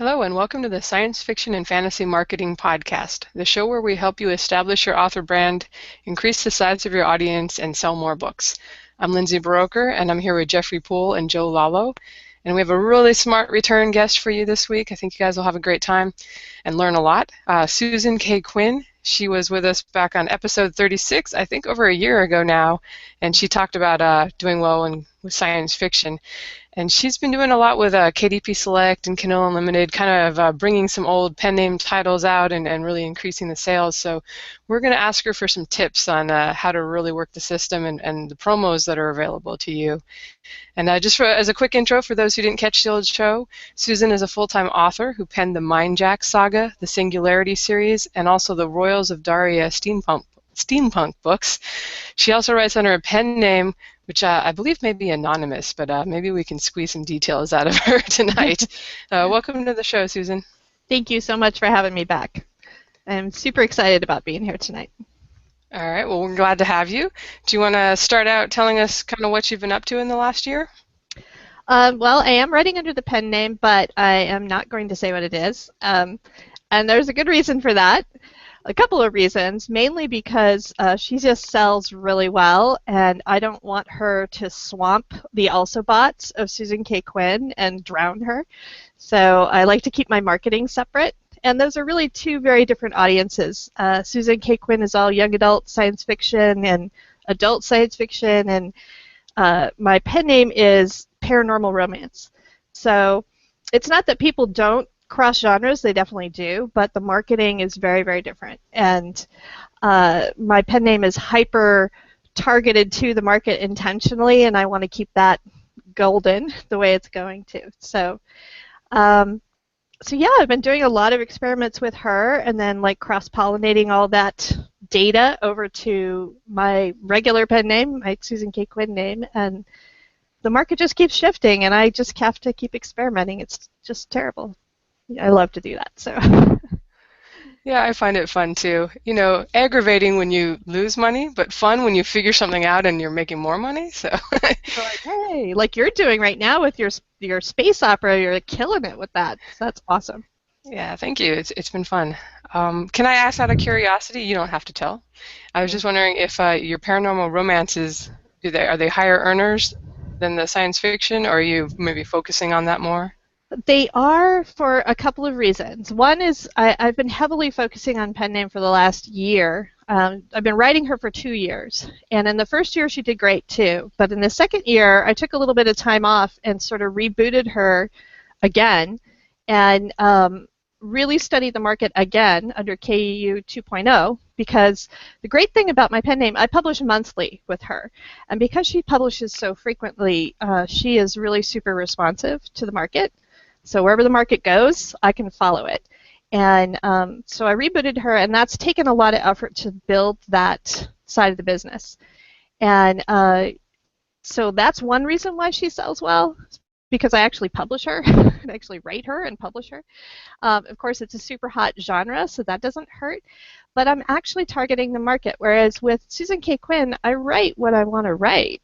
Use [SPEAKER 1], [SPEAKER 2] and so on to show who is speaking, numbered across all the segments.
[SPEAKER 1] Hello and welcome to the Science Fiction and Fantasy Marketing Podcast, the show where we help you establish your author brand, increase the size of your audience, and sell more books. I'm Lindsay Baroker, and I'm here with Jeffrey Poole and Joe Lalo. And we have a really smart return guest for you this week. I think you guys will have a great time and learn a lot. Susan Kaye Quinn. She was with us back on episode 36, I think over a year ago now, and she talked about doing well with science fiction. And she's been doing a lot with KDP Select and Kindle Unlimited, kind of bringing some old pen name titles out and really increasing the sales. So we're going to ask her for some tips on how to really work the system and the promos that are available to you. And as a quick intro for those who didn't catch the old show, Susan is a full-time author who penned the Mindjack saga, the Singularity series, and also the Royals of Daria steampunk books. She also writes under a pen name, which I believe may be anonymous, but maybe we can squeeze some details out of her tonight. Welcome to the show, Susan.
[SPEAKER 2] Thank you so much for having me back. I'm super excited about being here tonight.
[SPEAKER 1] All right, well, we're glad to have you. Do you want to start out telling us kind of what you've been up to in the last year?
[SPEAKER 2] Well, I am writing under the pen name, but I am not going to say what it is. And there's a good reason for that. A couple of reasons, mainly because she just sells really well, and I don't want her to swamp the also bots of Susan Kaye Quinn and drown her. So I like to keep my marketing separate, and those are really two very different audiences. Susan Kaye Quinn is all young adult science fiction and adult science fiction, and my pen name is paranormal romance. So it's not that people don't cross genres, they definitely do, but the marketing is very, very different. And my pen name is hyper targeted to the market intentionally, and I want to keep that golden the way it's going to. So yeah, I've been doing a lot of experiments with her, and then like cross-pollinating all that data over to my regular pen name, my Susan Kaye Quinn name, and the market just keeps shifting, and I just have to keep experimenting. It's just terrible. I love to do that. So.
[SPEAKER 1] Yeah, I find it fun too. You know, aggravating when you lose money, but fun when you figure something out and you're making more money. So.
[SPEAKER 2] Like, hey, like you're doing right now with your space opera, you're killing it with that. So that's awesome.
[SPEAKER 1] Yeah, thank you. It's been fun. Can I ask out of curiosity? You don't have to tell. I was just wondering if your paranormal romances, are they higher earners than the science fiction, or are you maybe focusing on that more?
[SPEAKER 2] They are for a couple of reasons. One is I've been heavily focusing on pen name for the last year. I've been writing her for 2 years, and in the first year she did great too. But in the second year, I took a little bit of time off and sort of rebooted her again, and really studied the market again under KEU 2.0, because the great thing about my pen name, I publish monthly with her, and because she publishes so frequently, she is really super responsive to the market. So wherever the market goes, I can follow it. And so I rebooted her, and that's taken a lot of effort to build that side of the business. And so that's one reason why she sells well, because I actually publish her. I actually write her and publish her. Of course, it's a super hot genre, so that doesn't hurt. But I'm actually targeting the market, whereas with Susan Kaye Quinn, I write what I want to write.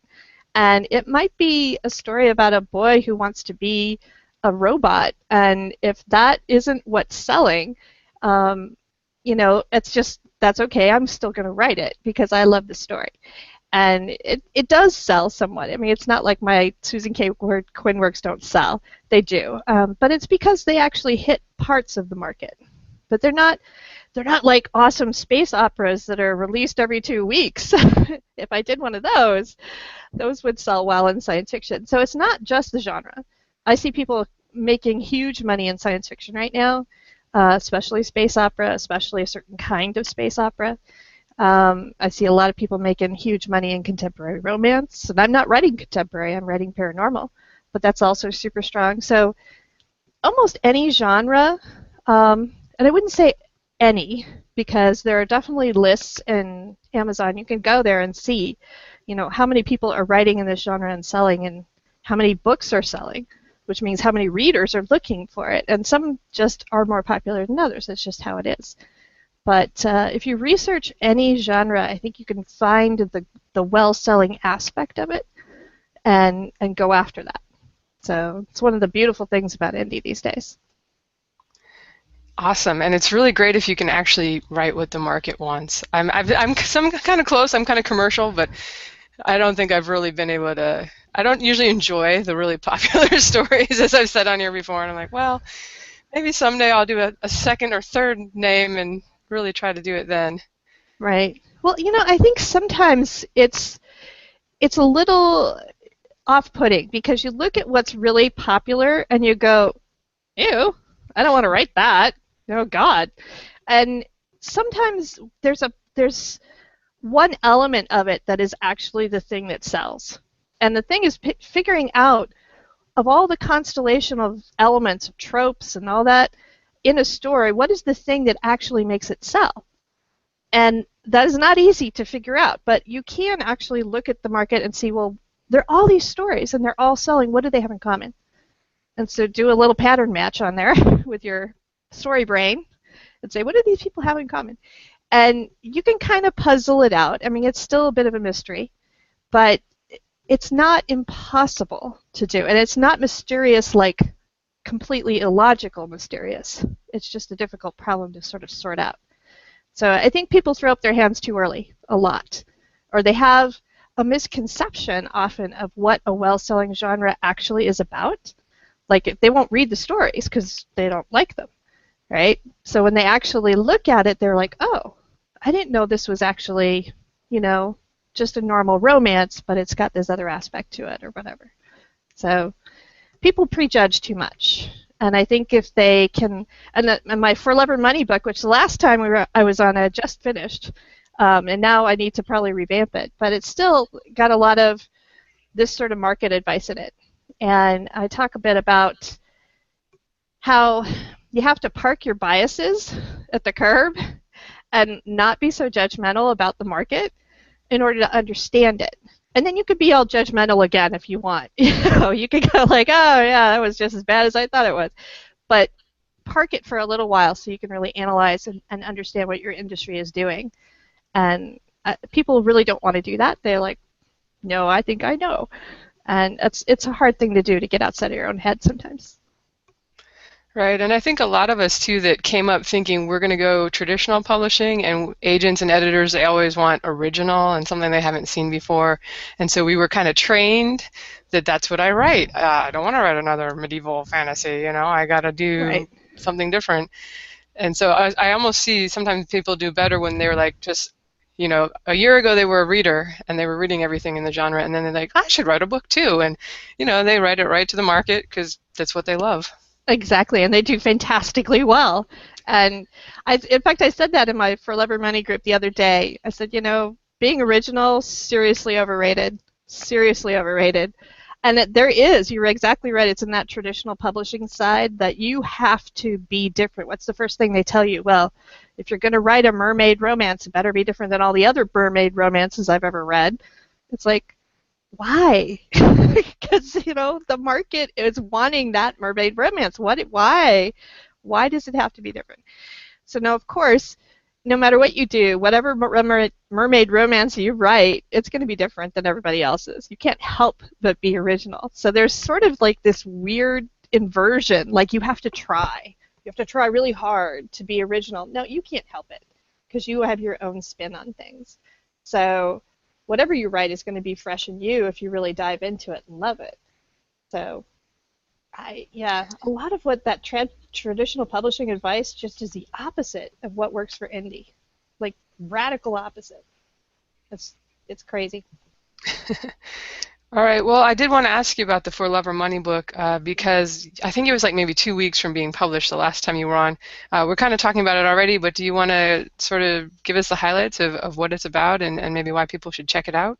[SPEAKER 2] And it might be a story about a boy who wants to be a robot, and if that isn't what's selling, you know, that's okay. I'm still going to write it because I love the story, and it does sell somewhat. I mean, it's not like my Susan Kaye Quinn works don't sell; they do, but it's because they actually hit parts of the market. But they're not like awesome space operas that are released every 2 weeks. If I did one of those would sell well in science fiction. So it's not just the genre. I see people making huge money in science fiction right now, especially space opera, especially a certain kind of space opera. I see a lot of people making huge money in contemporary romance, and I'm not writing contemporary, I'm writing paranormal, but that's also super strong. So almost any genre, and I wouldn't say any, because there are definitely lists in Amazon. You can go there and see, you know, how many people are writing in this genre and selling, and how many books are selling, which means how many readers are looking for it. And some just are more popular than others. It's just how it is. But if you research any genre, I think you can find the well-selling aspect of it and go after that. So it's one of the beautiful things about indie these days.
[SPEAKER 1] Awesome, and it's really great if you can actually write what the market wants. I'm some kind of close. I'm kind of commercial, but I don't think I've really been able to. I don't usually enjoy the really popular stories, as I've said on here before, and I'm like, well, maybe someday I'll do a second or third name and really try to do it then.
[SPEAKER 2] Right. Well, I think sometimes it's a little off-putting because you look at what's really popular and you go, ew, I don't want to write that. Oh God. And sometimes there's one element of it that is actually the thing that sells. And the thing is figuring out of all the constellation of elements, of tropes and all that in a story, what is the thing that actually makes it sell? And that is not easy to figure out, but you can actually look at the market and see, well, there are all these stories and they're all selling. What do they have in common? And so do a little pattern match on there with your story brain and say, what do these people have in common? And you can kind of puzzle it out. I mean, it's still a bit of a mystery, but it's not impossible to do. And it's not mysterious like completely illogical mysterious. It's just a difficult problem to sort of sort out. So I think people throw up their hands too early a lot, or they have a misconception often of what a well-selling genre actually is about. Like they won't read the stories because they don't like them, right? So when they actually look at it, they're like, oh, I didn't know this was actually, just a normal romance, but it's got this other aspect to it or whatever. So people prejudge too much. And I think if they can, and my For Love or Money book, which the last time I was on, I just finished, and now I need to probably revamp it, but it's still got a lot of this sort of market advice in it. And I talk a bit about how you have to park your biases at the curb and not be so judgmental about the market in order to understand it. And then you could be all judgmental again if you want. You could go like, oh yeah, that was just as bad as I thought it was. But park it for a little while so you can really analyze and understand what your industry is doing. And people really don't want to do that. They're like, no, I think I know. And it's a hard thing to do, to get outside of your own head sometimes.
[SPEAKER 1] Right, and I think a lot of us too that came up thinking we're going to go traditional publishing, and agents and editors, they always want original and something they haven't seen before. And so we were kind of trained that that's what I write. I don't want to write another medieval fantasy, I got to do something different. And so I almost see sometimes people do better when they're like just, a year ago they were a reader and they were reading everything in the genre, and then they're like, I should write a book too. And, they write it right to the market because that's what they love.
[SPEAKER 2] Exactly, and they do fantastically well. And in fact, I said that in my For Love or Money group the other day. I said, being original, seriously overrated. Seriously overrated. And you're exactly right, it's in that traditional publishing side that you have to be different. What's the first thing they tell you? Well, if you're going to write a mermaid romance, it better be different than all the other mermaid romances I've ever read. It's like, why? Because the market is wanting that mermaid romance. Why does it have to be different? So now, of course, no matter what you do, whatever mermaid romance you write, it's going to be different than everybody else's. You can't help but be original. So there's sort of like this weird inversion, like you have to try really hard to be original. No, you can't help it because you have your own spin on things. So whatever you write is going to be fresh in you if you really dive into it and love it. So, a lot of what that traditional publishing advice just is the opposite of what works for indie, like radical opposite. It's crazy.
[SPEAKER 1] All right. Well, I did want to ask you about the For Love or Money book because I think it was like maybe 2 weeks from being published the last time you were on. We're kind of talking about it already, but do you want to sort of give us the highlights of what it's about and maybe why people should check it out?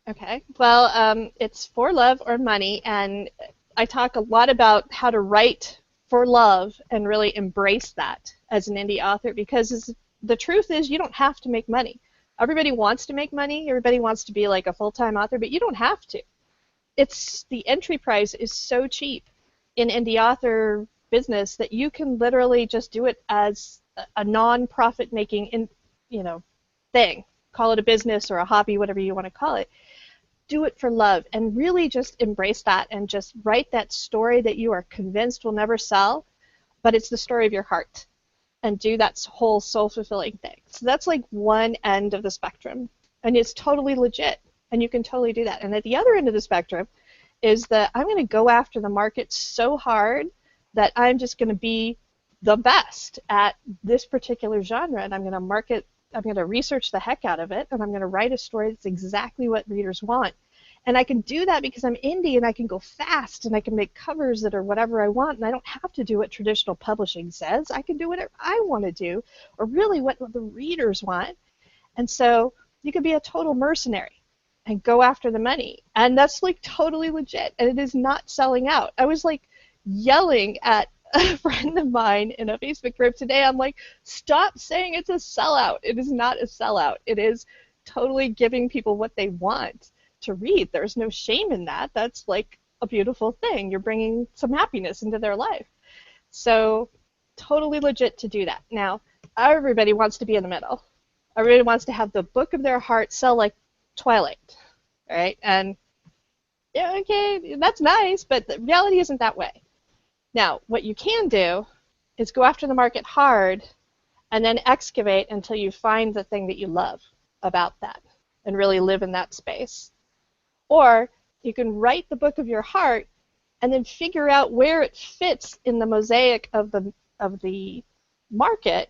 [SPEAKER 2] Okay. Well, it's For Love or Money, and I talk a lot about how to write for love and really embrace that as an indie author, because the truth is you don't have to make money. Everybody wants to make money. Everybody wants to be like a full-time author, but you don't have to. The entry price is so cheap in indie author business that you can literally just do it as a non-profit making thing. Call it a business or a hobby, whatever you want to call it. Do it for love and really just embrace that and just write that story that you are convinced will never sell, but it's the story of your heart. and do that whole soul-fulfilling thing. So that's like one end of the spectrum, and it's totally legit, and you can totally do that. And at the other end of the spectrum is that I'm going to go after the market so hard that I'm just going to be the best at this particular genre, and I'm going to research the heck out of it, and I'm going to write a story that's exactly what readers want. And I can do that because I'm indie, and I can go fast, and I can make covers that are whatever I want, and I don't have to do what traditional publishing says. I can do whatever I want to do, or really what the readers want. And so you could be a total mercenary and go after the money. And that's like totally legit, and it is not selling out. I was like yelling at a friend of mine in a Facebook group today. I'm like, stop saying it's a sellout. It is not a sellout. It is totally giving people what they want to read. There's no shame in that. That's like a beautiful thing. You're bringing some happiness into their life. So totally legit to do that. Now, everybody wants to be in the middle. Everybody wants to have the book of their heart sell like Twilight, right? And yeah, okay, that's nice, but the reality isn't that way. Now, what you can do is go after the market hard and then excavate until you find the thing that you love about that and really live in that space. Or you can write the book of your heart and then figure out where it fits in the mosaic of the market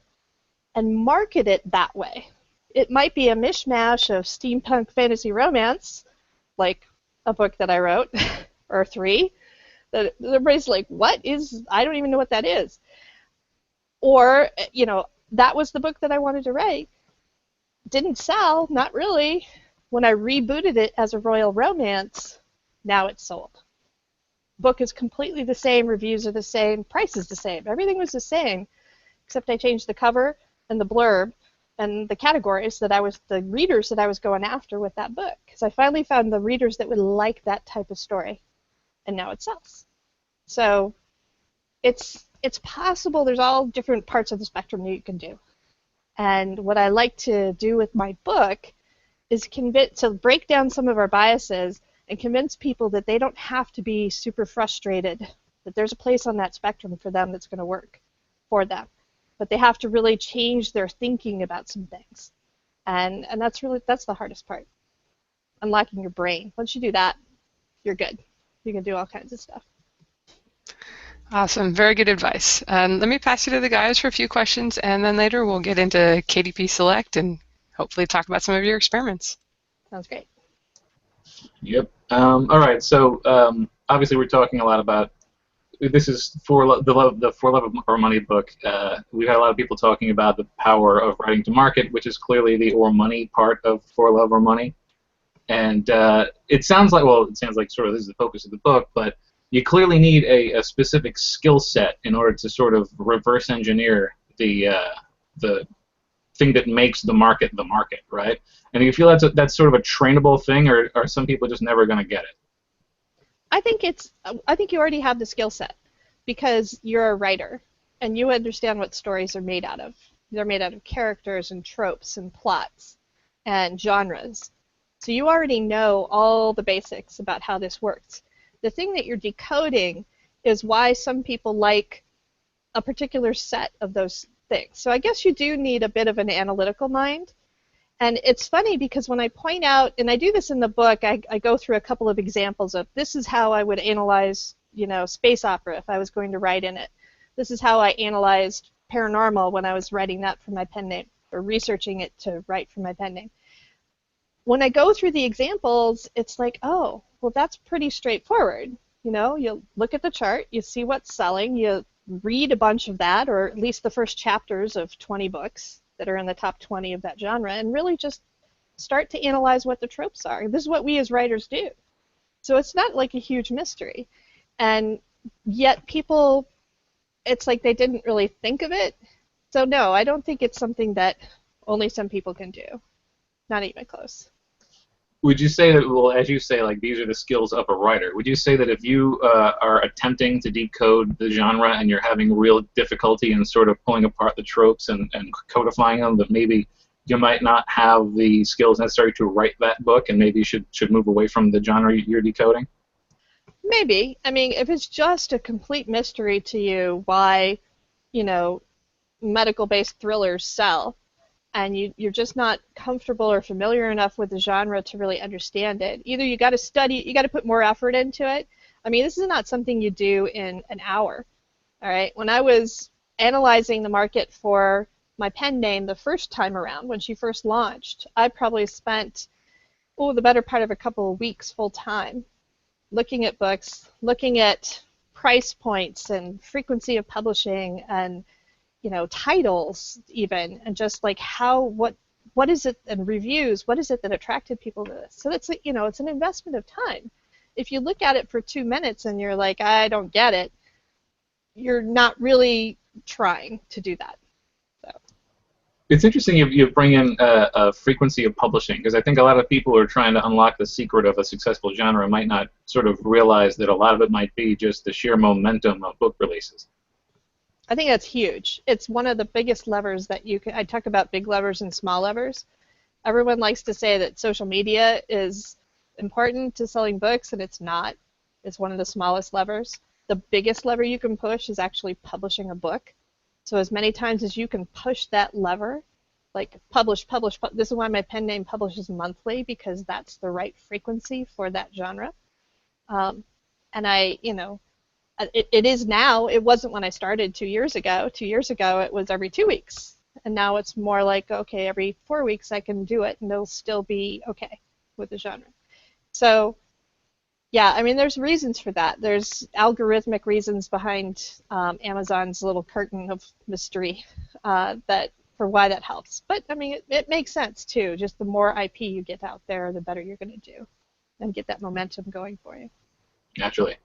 [SPEAKER 2] and market it that way. It might be a mishmash of steampunk fantasy romance, like a book that I wrote, or 3, that everybody's like, what is, I don't even know what that is. Or, you know, that was the book that I wanted to write. Didn't sell, not really. When I rebooted it as a royal romance, now it's sold. Book is completely the same, reviews are the same, price is the same. Everything was the same, except I changed the cover and the blurb and the categories the readers that I was going after with that book. Because I finally found the readers that would like that type of story. And now it sells. So it's possible. There's all different parts of the spectrum that you can do. And what I like to do with my book is break down some of our biases and convince people that they don't have to be super frustrated, that there's a place on that spectrum for them that's going to work for them. But they have to really change their thinking about some things. And that's the hardest part, unlocking your brain. Once you do that, you're good. You can do all kinds of stuff.
[SPEAKER 1] Awesome. Very good advice. Let me pass you to the guys for a few questions, and then later we'll get into KDP Select and hopefully talk about some of your experiments.
[SPEAKER 2] Sounds great.
[SPEAKER 3] Yep. All right. So obviously we're talking a lot about, this is For Love or Money book. We've had a lot of people talking about the power of writing to market, which is clearly the or money part of For Love or Money. And it sounds like sort of this is the focus of the book, but you clearly need a specific skill set in order to sort of reverse engineer the thing that makes the market, right? And do you feel that's sort of a trainable thing, or are some people just never going to get it?
[SPEAKER 2] I think you already have the skill set because you're a writer and you understand what stories are made out of. They're made out of characters and tropes and plots and genres. So you already know all the basics about how this works. The thing that you're decoding is why some people like a particular set of those things. So I guess you do need a bit of an analytical mind. And it's funny because when I point out, and I do this in the book, I go through a couple of examples of this is how I would analyze, space opera if I was going to write in it. This is how I analyzed paranormal when I was writing that for my pen name, or researching it to write for my pen name. When I go through the examples, it's like, oh, well, that's pretty straightforward. You look at the chart, you see what's selling, you read a bunch of that, or at least the first chapters of 20 books that are in the top 20 of that genre, and really just start to analyze what the tropes are. This is what we as writers do. So it's not like a huge mystery. And yet people, it's like they didn't really think of it. So no, I don't think it's something that only some people can do. Not even close.
[SPEAKER 3] Would you say that, well, as you say, like these are the skills of a writer, would you say that if you are attempting to decode the genre and you're having real difficulty in sort of pulling apart the tropes and codifying them, that maybe you might not have the skills necessary to write that book and maybe you should move away from the genre you're decoding?
[SPEAKER 2] Maybe. I mean, if it's just a complete mystery to you why, medical-based thrillers sell, and you're just not comfortable or familiar enough with the genre to really understand it. Either you got to study, you got to put more effort into it. I mean, this is not something you do in an hour. All right. When I was analyzing the market for my pen name the first time around, when she first launched, I probably spent the better part of a couple of weeks full time looking at books, looking at price points and frequency of publishing and titles even, and just like what is it, and reviews, what is it that attracted people to this? So it's it's an investment of time. If you look at it for 2 minutes and you're like, I don't get it, you're not really trying to do that. So.
[SPEAKER 3] It's interesting you bring in a frequency of publishing, because I think a lot of people who are trying to unlock the secret of a successful genre might not sort of realize that a lot of it might be just the sheer momentum of book releases.
[SPEAKER 2] I think that's huge. It's one of the biggest levers that you can. I talk about big levers and small levers. Everyone likes to say that social media is important to selling books, and it's not. It's one of the smallest levers. The biggest lever you can push is actually publishing a book. So as many times as you can push that lever, like publish. This is why my pen name publishes monthly, because that's the right frequency for that genre. And it is now. It wasn't when I started 2 years ago. 2 years ago, it was every 2 weeks. And now it's more like, okay, every 4 weeks I can do it, and it'll still be okay with the genre. So, yeah, I mean, there's reasons for that. There's algorithmic reasons behind Amazon's little curtain of mystery that for why that helps. But, I mean, it makes sense, too. Just the more IP you get out there, the better you're going to do and get that momentum going for you.
[SPEAKER 3] Naturally.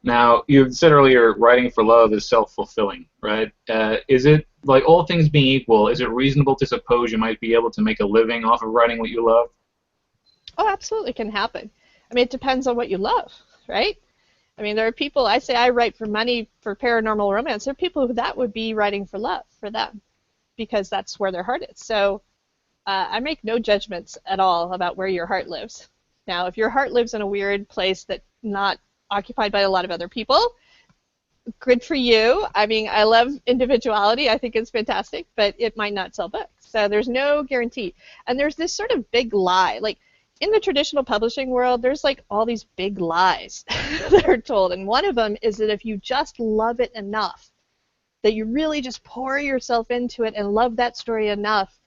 [SPEAKER 3] Now, you said earlier writing for love is self-fulfilling, right? Is it, like all things being equal, is it reasonable to suppose you might be able to make a living off of writing what you love?
[SPEAKER 2] Oh, absolutely can happen. I mean, it depends on what you love, right? I mean, there are people, I say I write for money for paranormal romance. There are people who that would be writing for love for them because that's where their heart is. So I make no judgments at all about where your heart lives. Now, if your heart lives in a weird place that's not occupied by a lot of other people, good for you. I mean, I love individuality. I think it's fantastic, but it might not sell books. So there's no guarantee. And there's this sort of big lie. Like, in the traditional publishing world, there's like all these big lies that are told. And one of them is that if you just love it enough, that you really just pour yourself into it and love that story enough,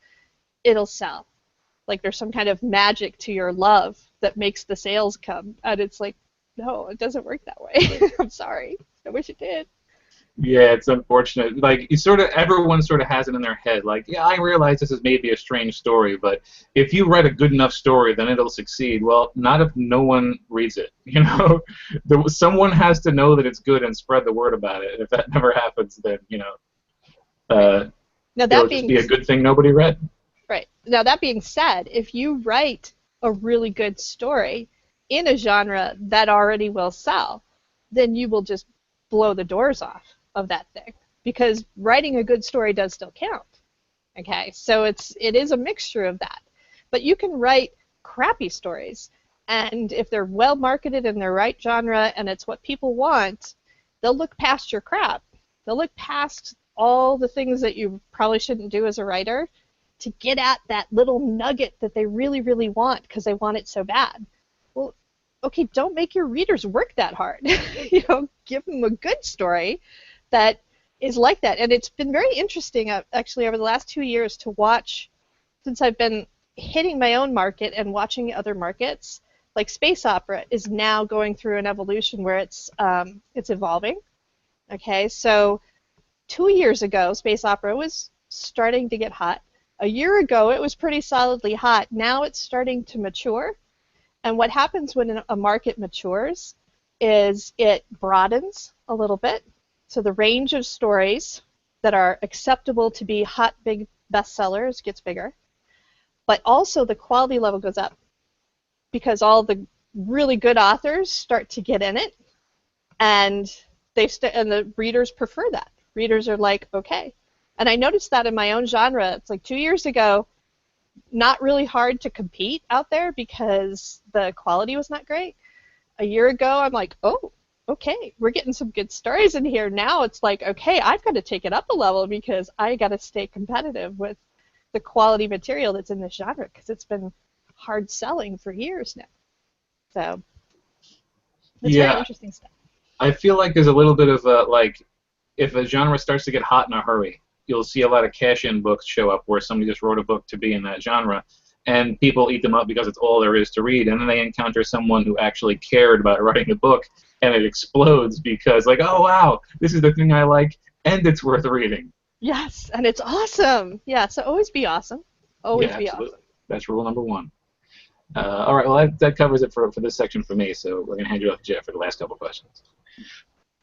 [SPEAKER 2] it'll sell. Like there's some kind of magic to your love that makes the sales come. And it's like, no, it doesn't work that way. I'm sorry. I wish it did.
[SPEAKER 3] Yeah, it's unfortunate. Like, everyone sort of has it in their head. Like, yeah, I realize this is maybe a strange story, but if you write a good enough story, then it'll succeed. Well, not if no one reads it. Someone has to know that it's good and spread the word about it. If that never happens, then
[SPEAKER 2] Now,
[SPEAKER 3] it'll just be a good thing nobody read.
[SPEAKER 2] Right. Now, that being said, if you write a really good story in a genre that already will sell, then you will just blow the doors off of that thing, because writing a good story does still count. Okay, so it is a mixture of that. But you can write crappy stories, and if they're well marketed in their right genre and it's what people want, they'll look past your crap. They'll look past all the things that you probably shouldn't do as a writer to get at that little nugget that they really, really want because they want it so bad. Well, okay, don't make your readers work that hard. Give them a good story that is like that. And it's been very interesting, actually, over the last 2 years to watch, since I've been hitting my own market and watching other markets. Like space opera is now going through an evolution where it's evolving. Okay, so 2 years ago, space opera was starting to get hot. A year ago, it was pretty solidly hot. Now it's starting to mature. And what happens when a market matures is it broadens a little bit. So the range of stories that are acceptable to be hot, big bestsellers gets bigger. But also the quality level goes up because all the really good authors start to get in it, and and the readers prefer that. Readers are like, okay. And I noticed that in my own genre. It's like 2 years ago, not really hard to compete out there because the quality was not great. A year ago, I'm like, oh, okay, we're getting some good stories in here. Now it's like, okay, I've got to take it up a level because I got to stay competitive with the quality material that's in this genre because it's been hard selling for years now. So it's very
[SPEAKER 3] Yeah,
[SPEAKER 2] interesting stuff.
[SPEAKER 3] I feel like there's a little bit of like, if a genre starts to get hot in a hurry, you'll see a lot of cash-in books show up where somebody just wrote a book to be in that genre, and people eat them up because it's all there is to read, and then they encounter someone who actually cared about writing the book, and it explodes because, like, oh wow, this is the thing I like, and it's worth reading.
[SPEAKER 2] Yes, and it's awesome. Yeah, so always be awesome.
[SPEAKER 3] Yeah,
[SPEAKER 2] Always be
[SPEAKER 3] absolutely.
[SPEAKER 2] awesome.
[SPEAKER 3] That's rule number one. All right, well, that covers it for this section for me, so we're going to hand you off to Jeff for the last couple questions.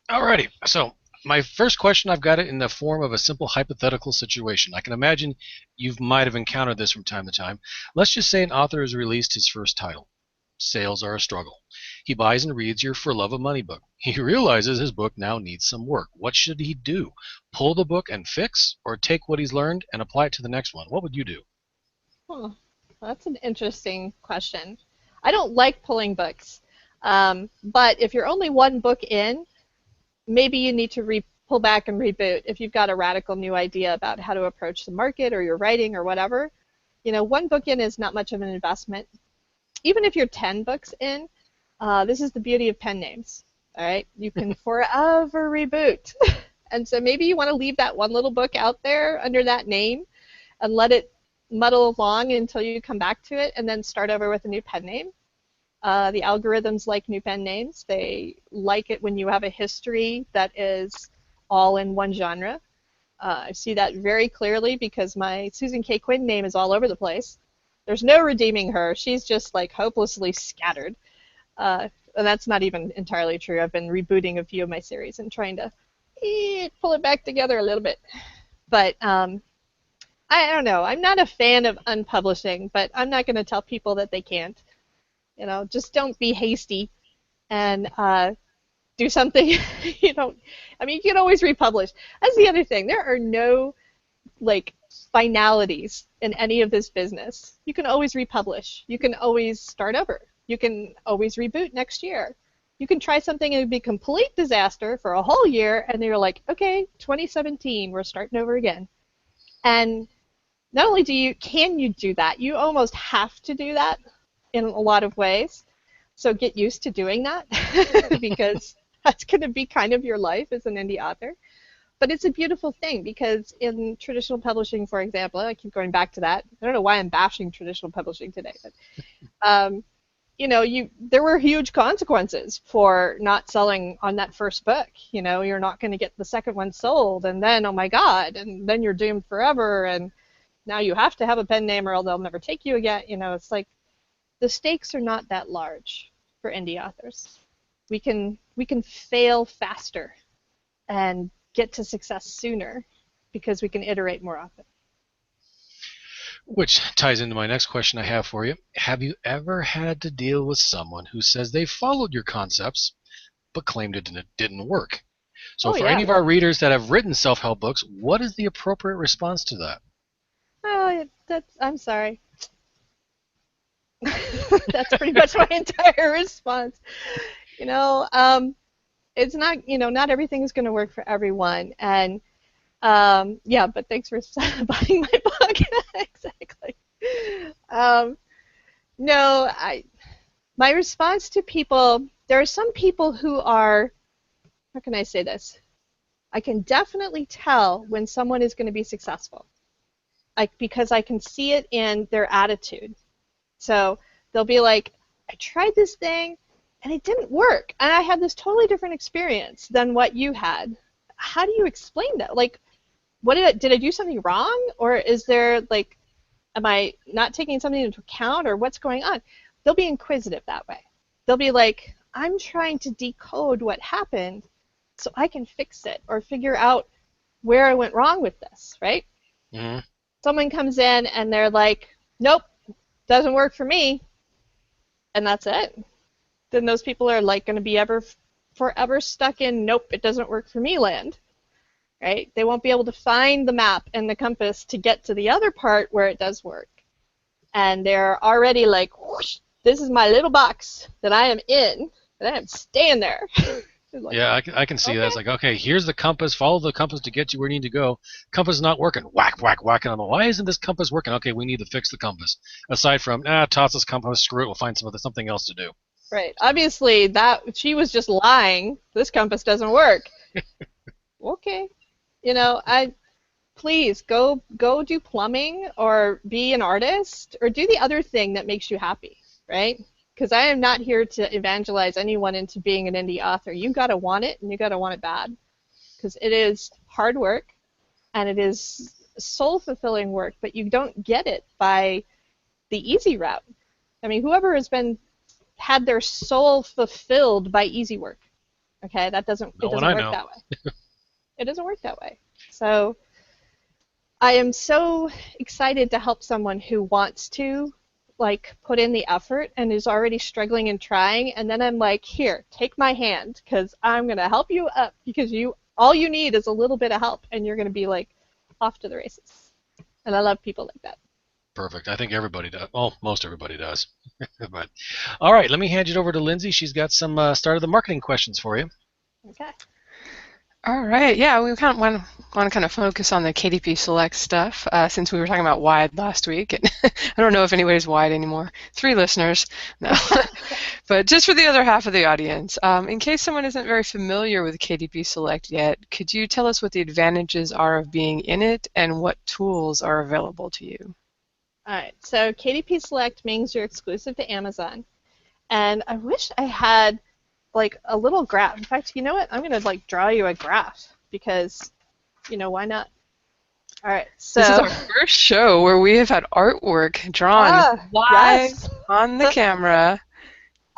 [SPEAKER 4] Alrighty, so my first question, I've got it in the form of a simple hypothetical situation. I can imagine you might have encountered this from time to time. Let's just say an author has released his first title. Sales are a struggle. He buys and reads your For Love of Money book. He realizes his book now needs some work. What should he do? Pull the book and fix, or take what he's learned and apply it to the next one? What would you do?
[SPEAKER 2] Huh. That's an interesting question. I don't like pulling books, but if you're only one book in, maybe you need to pull back and reboot if you've got a radical new idea about how to approach the market or your writing or whatever. You know, one book in is not much of an investment. Even if you're 10 books in, this is the beauty of pen names. All right, you can forever reboot. And so maybe you want to leave that one little book out there under that name and let it muddle along until you come back to it and then start over with a new pen name. The algorithms like new pen names. They like it when you have a history that is all in one genre. I see that very clearly because my Susan Kaye Quinn name is all over the place. There's no redeeming her. She's just like hopelessly scattered. And that's not even entirely true. I've been rebooting a few of my series and trying to pull it back together a little bit. But I don't know. I'm not a fan of unpublishing, but I'm not going to tell people that they can't. You know, just don't be hasty and do something you don't. I mean, you can always republish. That's the other thing. There are no like finalities in any of this business. You can always republish. You can always start over. You can always reboot next year. You can try something and it would be a complete disaster for a whole year, and then you're like, okay, 2017, we're starting over again. And not only can you do that, you almost have to do that in a lot of ways. So get used to doing that because that's going to be kind of your life as an indie author. But it's a beautiful thing because in traditional publishing, for example, I keep going back to that. I don't know why I'm bashing traditional publishing today, but you know, there were huge consequences for not selling on that first book. You know, you're not going to get the second one sold, and then, oh my God, and then you're doomed forever, and now you have to have a pen name or they'll never take you again. You know, it's like the stakes are not that large for indie authors. We can fail faster and get to success sooner because we can iterate more often.
[SPEAKER 4] Which ties into my next question I have for you. Have you ever had to deal with someone who says they followed your concepts but claimed it didn't work? So for any of our readers that have written self-help books, what is the appropriate response to that?
[SPEAKER 2] Oh, I'm sorry. That's pretty much my entire response. You know, it's not, you know, not everything is going to work for everyone. And yeah, but thanks for buying my book. Exactly. No, my response to people, there are some people who are, how can I say this? I can definitely tell when someone is going to be successful, because I can see it in their attitude. So they'll be like, I tried this thing and it didn't work, and I had this totally different experience than what you had. How do you explain that? Like, did I do something wrong, or is there like, am I not taking something into account, or what's going on? They'll be inquisitive that way. They'll be like, I'm trying to decode what happened so I can fix it or figure out where I went wrong with this, right?
[SPEAKER 4] Mm-hmm.
[SPEAKER 2] Someone comes in and they're like, nope, doesn't work for me, and that's it. Then those people are like going to be forever stuck in nope, it doesn't work for me land. Right? They won't be able to find the map and the compass to get to the other part where it does work. And they're already like, whoosh, this is my little box that I am in, and I am staying there. Like,
[SPEAKER 4] Yeah, I can see that.
[SPEAKER 2] okay.
[SPEAKER 4] It's like, okay, here's the compass. Follow the compass to get you where you need to go. Compass is not working. Whack, whack, whack. And I'm like, why isn't this compass working? Okay, we need to fix the compass. Aside from, toss this compass, screw it, we'll find something else to do.
[SPEAKER 2] Right. Obviously, that she was just lying. This compass doesn't work. Okay. I please go do plumbing or be an artist or do the other thing that makes you happy, right? Because I am not here to evangelize anyone into being an indie author. You got to want it, and you got to want it bad, because it is hard work and it is soul-fulfilling work, but you don't get it by the easy route. I mean, whoever has had their soul fulfilled by easy work, okay, it doesn't work that way. It doesn't work that way. So I am so excited to help someone who wants to put in the effort and is already struggling and trying, and then I'm like, here, take my hand, because I'm going to help you up, because all you need is a little bit of help and you're going to be off to the races. And I love people like that.
[SPEAKER 4] Perfect. I think everybody does. Well, most everybody does. But all right, let me hand it over to Lindsay. She's got some start of the marketing questions for you.
[SPEAKER 2] Okay.
[SPEAKER 1] All right, yeah, we kind of want to kind of focus on the KDP Select stuff since we were talking about wide last week. And I don't know if anybody's wide anymore. 3 listeners, no. But just for the other half of the audience, in case someone isn't very familiar with KDP Select yet, could you tell us what the advantages are of being in it and what tools are available to you?
[SPEAKER 2] All right, so KDP Select means you're exclusive to Amazon. And I wish I had a little graph. In fact, you know what? I'm going to draw you a graph because, why not? All right, so
[SPEAKER 1] this is our first show where we have had artwork drawn live on the camera.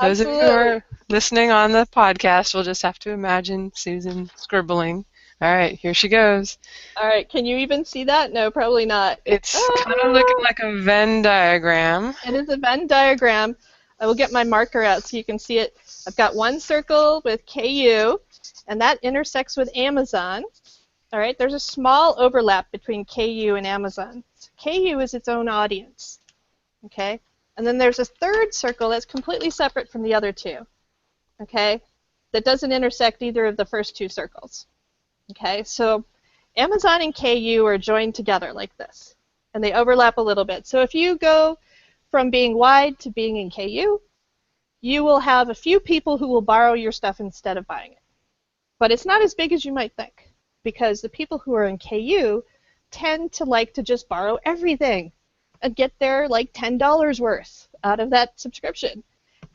[SPEAKER 1] Those of you who are listening on the podcast will just have to imagine Susan scribbling. All right, here she goes.
[SPEAKER 2] All right, can you even see that? No, probably not.
[SPEAKER 1] It's kind of looking like a Venn diagram.
[SPEAKER 2] It is a Venn diagram. I will get my marker out so you can see it. I've got one circle with KU, and that intersects with Amazon. All right, there's a small overlap between KU and Amazon. So KU is its own audience, okay? And then there's a third circle that's completely separate from the other two, okay? That doesn't intersect either of the first 2 circles, okay? So Amazon and KU are joined together like this, and they overlap a little bit. So if you go from being wide to being in KU, you will have a few people who will borrow your stuff instead of buying it. But it's not as big as you might think, because the people who are in KU tend to like to just borrow everything and get their $10 worth out of that subscription.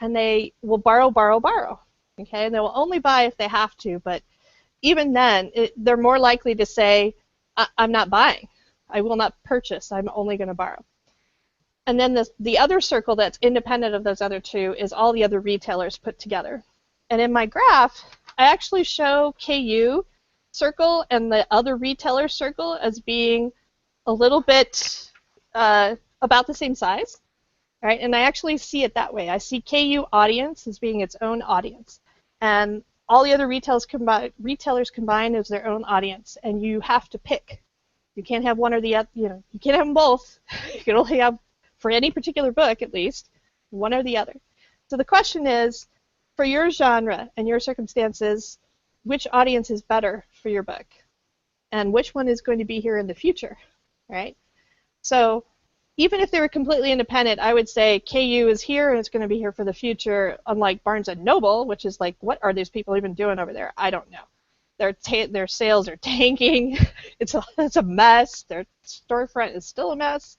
[SPEAKER 2] And they will borrow, okay? And they will only buy if they have to, but even then, they're more likely to say, I'm not buying. I will not purchase. I'm only going to borrow. And then the other circle that's independent of those other 2 is all the other retailers put together. And in my graph, I actually show KU circle and the other retailer circle as being a little bit about the same size, right? And I actually see it that way. I see KU audience as being its own audience. And all the other retailers combined as their own audience. And you have to pick. You can't have one or the other. You can't have them both. You can only have, for any particular book at least, one or the other. So the question is, for your genre and your circumstances, which audience is better for your book? And which one is going to be here in the future, right? So even if they were completely independent, I would say KU is here and it's going to be here for the future, unlike Barnes & Noble, which is what are these people even doing over there? I don't know. Their sales are tanking. It's a mess. Their storefront is still a mess.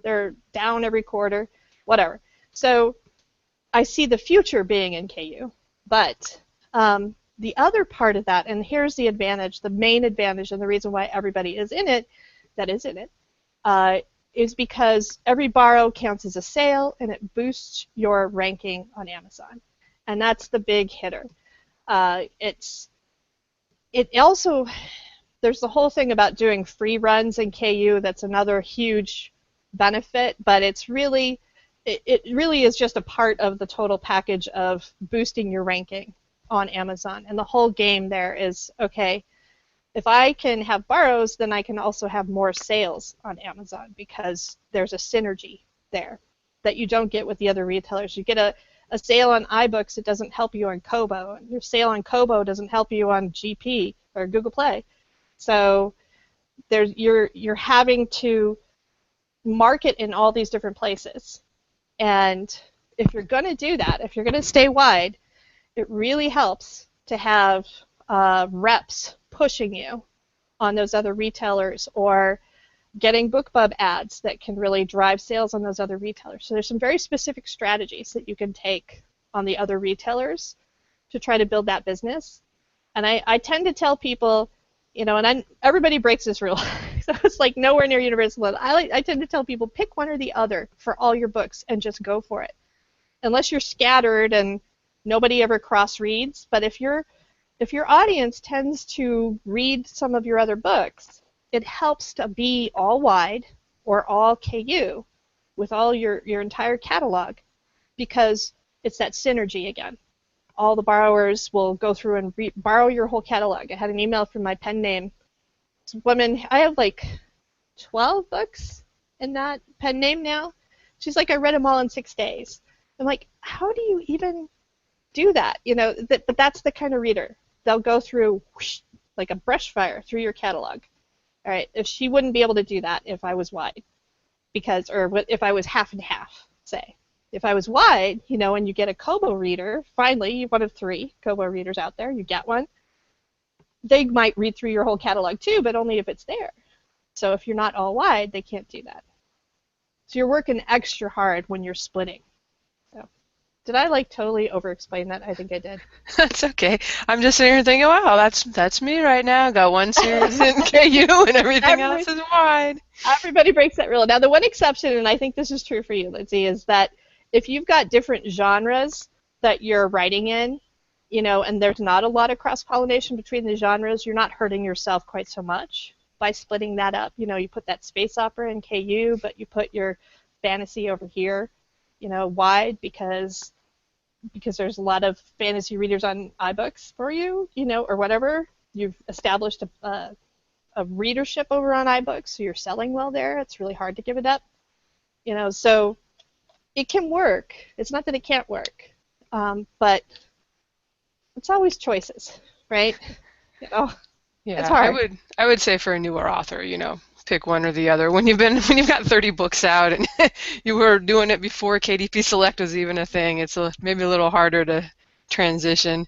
[SPEAKER 2] They're down every quarter, whatever. So I see the future being in KU. But the other part of that, and here's the advantage, the main advantage, and the reason why everybody is in it, is because every borrow counts as a sale, and it boosts your ranking on Amazon. And that's the big hitter. It also, there's the whole thing about doing free runs in KU. That's another huge benefit, but it really is just a part of the total package of boosting your ranking on Amazon. And the whole game there is, okay, if I can have borrows, then I can also have more sales on Amazon, because there's a synergy there that you don't get with the other retailers. You get a a sale on iBooks, it doesn't help you on Kobo. Your sale on Kobo doesn't help you on GP or Google Play. So you're having to market in all these different places. And if you're going to do that, if you're going to stay wide, it really helps to have reps pushing you on those other retailers, or getting BookBub ads that can really drive sales on those other retailers. So there's some very specific strategies that you can take on the other retailers to try to build that business. And I tend to tell people, and everybody breaks this rule. So it's like nowhere near universal. I tend to tell people, pick one or the other for all your books and just go for it. Unless you're scattered and nobody ever cross-reads. But if your audience tends to read some of your other books, it helps to be all wide or all KU with all your entire catalog, because it's that synergy again. All the borrowers will go through and borrow your whole catalog. I had an email from my pen name. This woman, I have like 12 books in that pen name now. She's like, I read them all in 6 days. I'm like, how do you even do that? But that's the kind of reader. They'll go through whoosh, like a brush fire through your catalog. All right, if she wouldn't be able to do that if I was wide, or if I was half and half, say. If I was wide, and you get a Kobo reader, finally, you're one of 3 Kobo readers out there, you get one, they might read through your whole catalog too, but only if it's there. So if you're not all wide, they can't do that. So you're working extra hard when you're splitting. So did I totally over-explain that? I think I did.
[SPEAKER 1] That's okay. I'm just sitting here thinking, wow, that's me right now. Got one series in KU and everything else is wide.
[SPEAKER 2] Everybody breaks that rule. Now, the one exception, and I think this is true for you, Lindsay, is that if you've got different genres that you're writing in, and there's not a lot of cross-pollination between the genres, you're not hurting yourself quite so much by splitting that up. You put that space opera in KU, but you put your fantasy over here, wide, because there's a lot of fantasy readers on iBooks for you, or whatever. You've established a readership over on iBooks, so you're selling well there. It's really hard to give it up. So it can work. It's not that it can't work, but it's always choices, right?
[SPEAKER 1] Yeah,
[SPEAKER 2] it's hard.
[SPEAKER 1] I would say for a newer author, pick one or the other. When you've got 30 books out and you were doing it before KDP Select was even a thing, it's maybe a little harder to transition.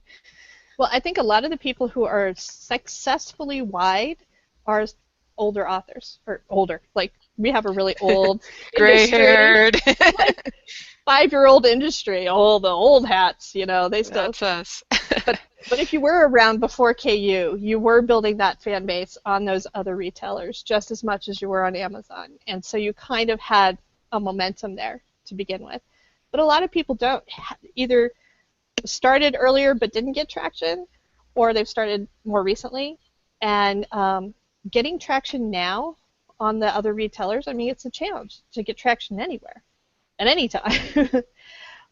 [SPEAKER 2] Well, I think a lot of the people who are successfully wide are older authors, or older. Like, we have a really old
[SPEAKER 1] gray-haired,
[SPEAKER 2] like 5-year-old industry. Oh, the old hats, they still.
[SPEAKER 1] That's us.
[SPEAKER 2] But if you were around before KU, you were building that fan base on those other retailers just as much as you were on Amazon. And so you kind of had a momentum there to begin with. But a lot of people don't. Either started earlier but didn't get traction, or they've started more recently. And getting traction now on the other retailers, it's a challenge to get traction anywhere at any time.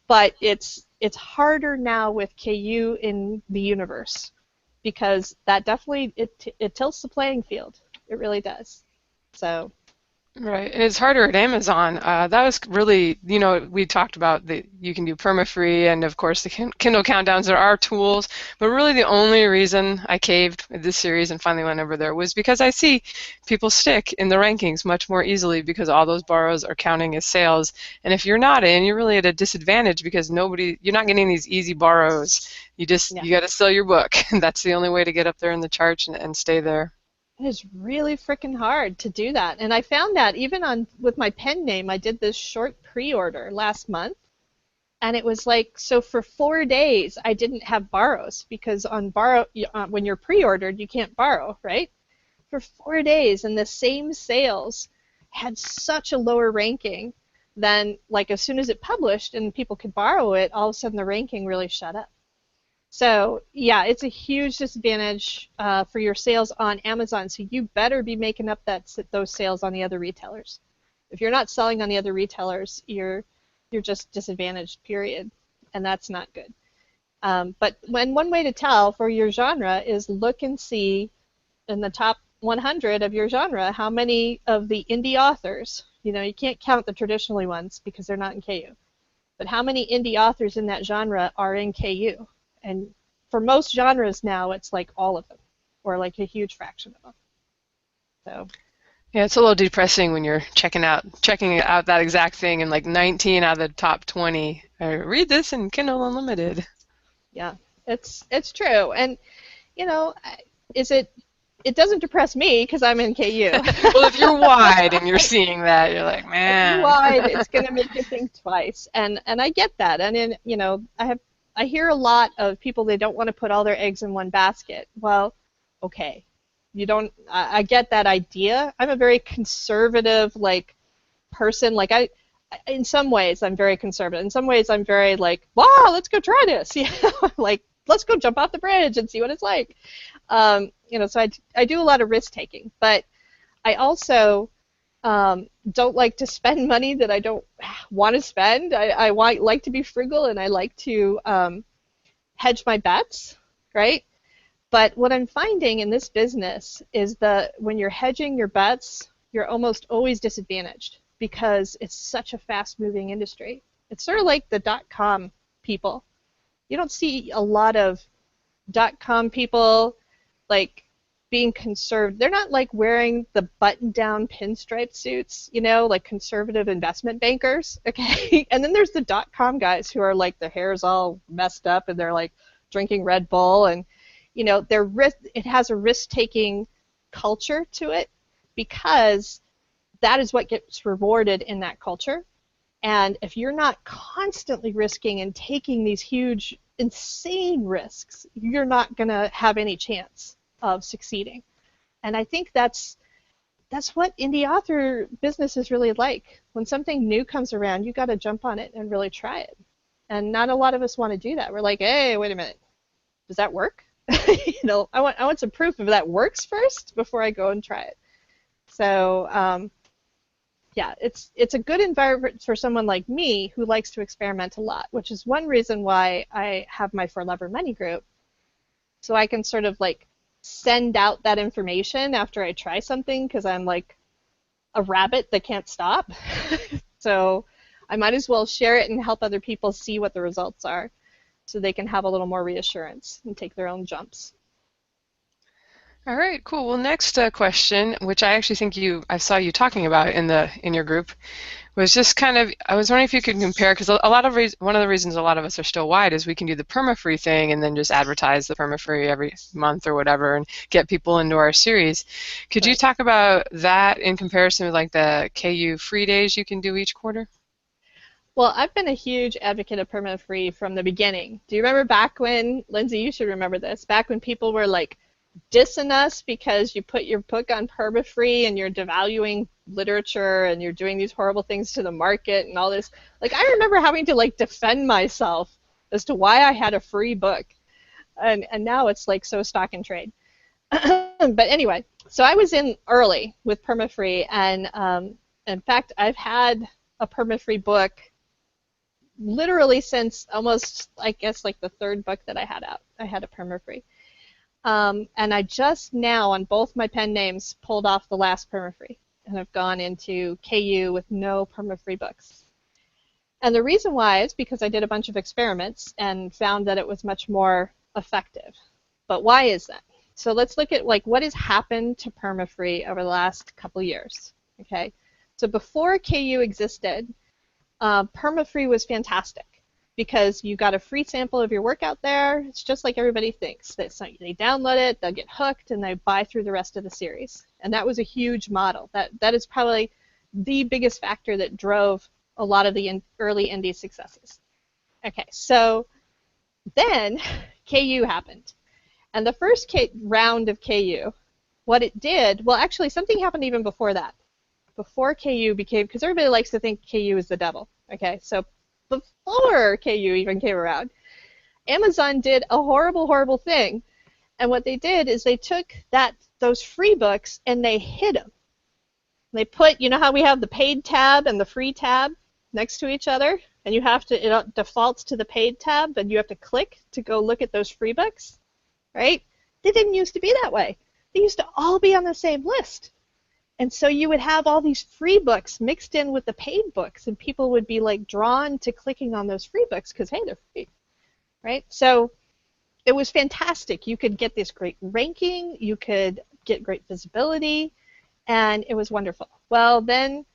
[SPEAKER 2] But it's harder now with KU in the universe, because that definitely it tilts the playing field. It really does. So.
[SPEAKER 1] Right, and it's harder at Amazon. That was really, we talked about that you can do Permafree, and of course the Kindle countdowns. There are tools, but really the only reason I caved with this series and finally went over there was because I see people stick in the rankings much more easily, because all those borrows are counting as sales. And if you're not in, you're really at a disadvantage, because you're not getting these easy borrows. You got to sell your book. That's the only way to get up there in the charts and stay there.
[SPEAKER 2] It is really freaking hard to do that. And I found that even with my pen name, I did this short pre-order last month. And it was like, so for 4 days, I didn't have borrows, because when you're pre-ordered, you can't borrow, right? For 4 days, and the same sales had such a lower ranking, then as soon as it published and people could borrow it, all of a sudden the ranking really shut up. So yeah, it's a huge disadvantage for your sales on Amazon. So you better be making up those sales on the other retailers. If you're not selling on the other retailers, you're just disadvantaged, period, and that's not good. But one way to tell for your genre is look and see in the top 100 of your genre how many of the indie authors. You can't count the traditionally ones because they're not in KU. but how many indie authors in that genre are in KU? And for most genres now, it's like all of them, or like a huge fraction of them. So.
[SPEAKER 1] Yeah, it's a little depressing when you're checking out that exact thing, and like 19 out of the top 20 read this in Kindle Unlimited.
[SPEAKER 2] Yeah, it's true, and it doesn't depress me because I'm in KU.
[SPEAKER 1] Well, if you're wide and you're seeing that, you're like, man.
[SPEAKER 2] If you're wide, it's going to make you think twice, and I get that, and I hear a lot of people, they don't want to put all their eggs in one basket. Well, okay. I get that idea. I'm a very conservative person. In some ways I'm very conservative. In some ways I'm very wow, let's go try this. Let's go jump off the bridge and see what it's like. So I do a lot of risk taking, but I also don't like to spend money that I don't want to spend. I like to be frugal, and I like to hedge my bets, right? But what I'm finding in this business is that when you're hedging your bets, you're almost always disadvantaged because it's such a fast-moving industry. It's sort of like the .com people. You don't see a lot of .com people being conservative. They're not wearing the button-down pinstripe suits, like conservative investment bankers, okay? And then there's the .com guys who are their hair's all messed up and they're drinking Red Bull, and it has a risk-taking culture to it because that is what gets rewarded in that culture. And if you're not constantly risking and taking these huge, insane risks, you're not going to have any chance of succeeding. And I think that's what indie author business is really like. When something new comes around, you got to jump on it and really try it. And not a lot of us want to do that. We're like, hey, wait a minute, does that work? I want some proof if that works first before I go and try it. So yeah, it's a good environment for someone like me who likes to experiment a lot, which is one reason why I have my For Love or Money group, so I can sort of send out that information after I try something, because I'm like a rabbit that can't stop. So I might as well share it and help other people see what the results are, so they can have a little more reassurance and take their own jumps.
[SPEAKER 1] All right, cool. Well, next question, which I actually think I saw you talking about in your group, was just kind of, I was wondering if you could compare, because one of the reasons a lot of us are still wide is we can do the Permafree thing and then just advertise the Permafree every month or whatever and get people into our series. Could you talk about that in comparison with the KU free days you can do each quarter?
[SPEAKER 2] Well, I've been a huge advocate of Permafree from the beginning. Do you remember back when, Lindsay, you should remember this, back when people were dissing us because you put your book on Permafree and you're devaluing literature and you're doing these horrible things to the market and all this. I remember having to defend myself as to why I had a free book. And now it's so stock and trade. But anyway, so I was in early with Permafree, and in fact, I've had a Permafree book literally since almost, I guess, the third book that I had out. I had a Permafree. And I just now, on both my pen names, pulled off the last Permafree, and I've gone into KU with no Permafree books. And the reason why is because I did a bunch of experiments and found that it was much more effective. But why is that? So let's look at what has happened to Permafree over the last couple years. Okay, so before KU existed, Permafree was fantastic because you got a free sample of your work out there. It's just like everybody thinks. They download it, they'll get hooked, and they buy through the rest of the series. And that was a huge model. That is probably the biggest factor that drove a lot of the early indie successes. Okay, so then KU happened. And the first round of KU, what it did, well, actually, something happened even before that. Before KU became, because everybody likes to think KU is the devil. Okay, so before KU even came around, Amazon did a horrible, horrible thing. And what they did is they took those free books and they hid them. They put, you know how we have the paid tab and the free tab next to each other? And you have to, it defaults to the paid tab, and you have to click to go look at those free books, right? They didn't used to be that way. They used to all be on the same list. And so you would have all these free books mixed in with the paid books, and people would be like drawn to clicking on those free books because, hey, they're free, right? So it was fantastic. You could get this great ranking, you could get great visibility, and it was wonderful. Well, then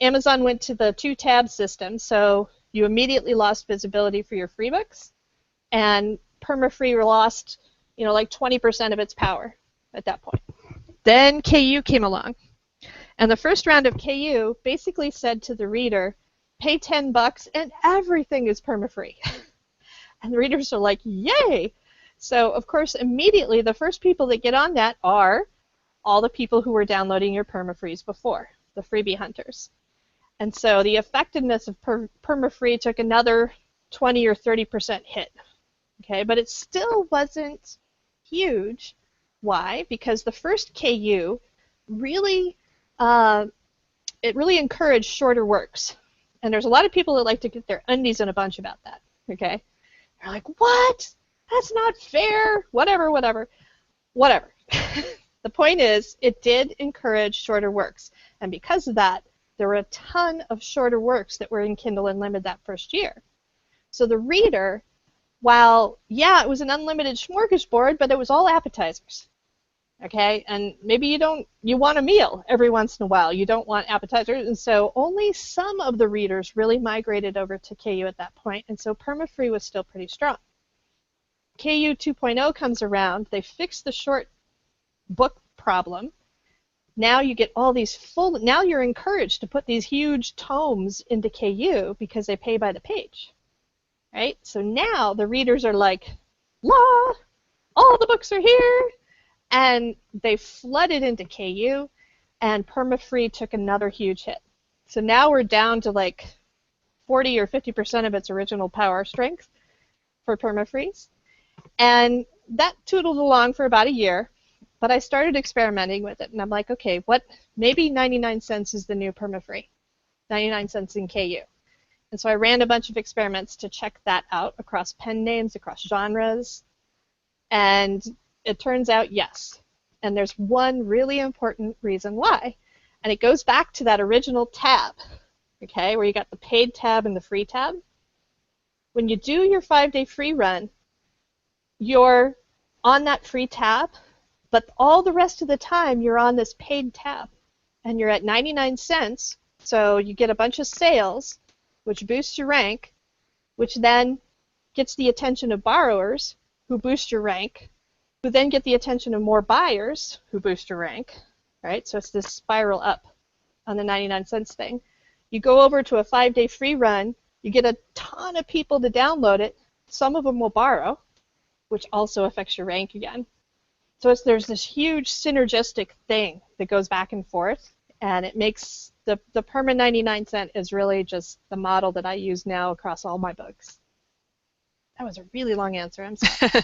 [SPEAKER 2] Amazon went to the 2-tab system, so you immediately lost visibility for your free books, and Permafree lost, like 20% of its power at that point. Then KU came along, and the first round of KU basically said to the reader, pay $10 and everything is Permafree. And the readers are like, yay! So, of course, immediately the first people that get on that are all the people who were downloading your Permafrees before, the freebie hunters. And so the effectiveness of Permafree took another 20 or 30% hit. Okay, but it still wasn't huge. Why? Because the first KU really, it really encouraged shorter works. And there's a lot of people that like to get their undies in a bunch about that. Okay, they're like, what? That's not fair. Whatever. The point is, it did encourage shorter works. And because of that, there were a ton of shorter works that were in Kindle Unlimited that first year. So the reader, while, yeah, it was an unlimited smorgasbord, but it was all appetizers. Okay, and maybe you want a meal every once in a while. You don't want appetizers, and so only some of the readers really migrated over to KU at that point, and so Permafree was still pretty strong. KU 2.0 comes around. They fix the short book problem. Now you get all these now you're encouraged to put these huge tomes into KU because they pay by the page, right? So now the readers are like, la, all the books are here. And they flooded into KU, and Permafree took another huge hit. So now we're down to like 40 or 50% of its original power strength for Permafrees. And that tootled along for about a year, but I started experimenting with it, and I'm like, okay, maybe 99 cents is the new Permafree, 99 cents in KU. And so I ran a bunch of experiments to check that out across pen names, across genres, and it turns out yes. And there's one really important reason why. And it goes back to that original tab, okay, where you got the paid tab and the free tab. When you do your 5-day free run, you're on that free tab, but all the rest of the time you're on this paid tab. And you're at 99 cents, so you get a bunch of sales, which boosts your rank, which then gets the attention of borrowers, who boost your rank, who then get the attention of more buyers who boost your rank, right? So it's this spiral up on the 99 cents thing. You go over to a 5-day free run, you get a ton of people to download it. Some of them will borrow, which also affects your rank again. So there's this huge synergistic thing that goes back and forth, and it makes the Perma 99 cent is really just the model that I use now across all my books. That was a really long answer. I'm sorry.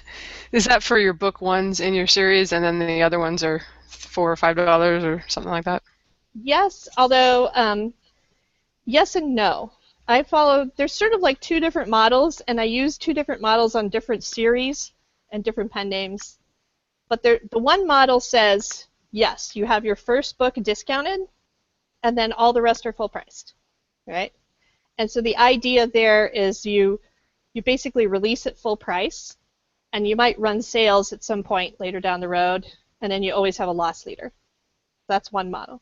[SPEAKER 1] Is that for your book ones in your series, and then the other ones are $4 or $5 or something like that?
[SPEAKER 2] Yes, although yes and no. There's sort of like two different models, and I use two different models on different series and different pen names. But the one model says, yes, you have your first book discounted, and then all the rest are full priced, right? And so the idea there is you basically release at full price, and you might run sales at some point later down the road, and then you always have a loss leader. That's one model.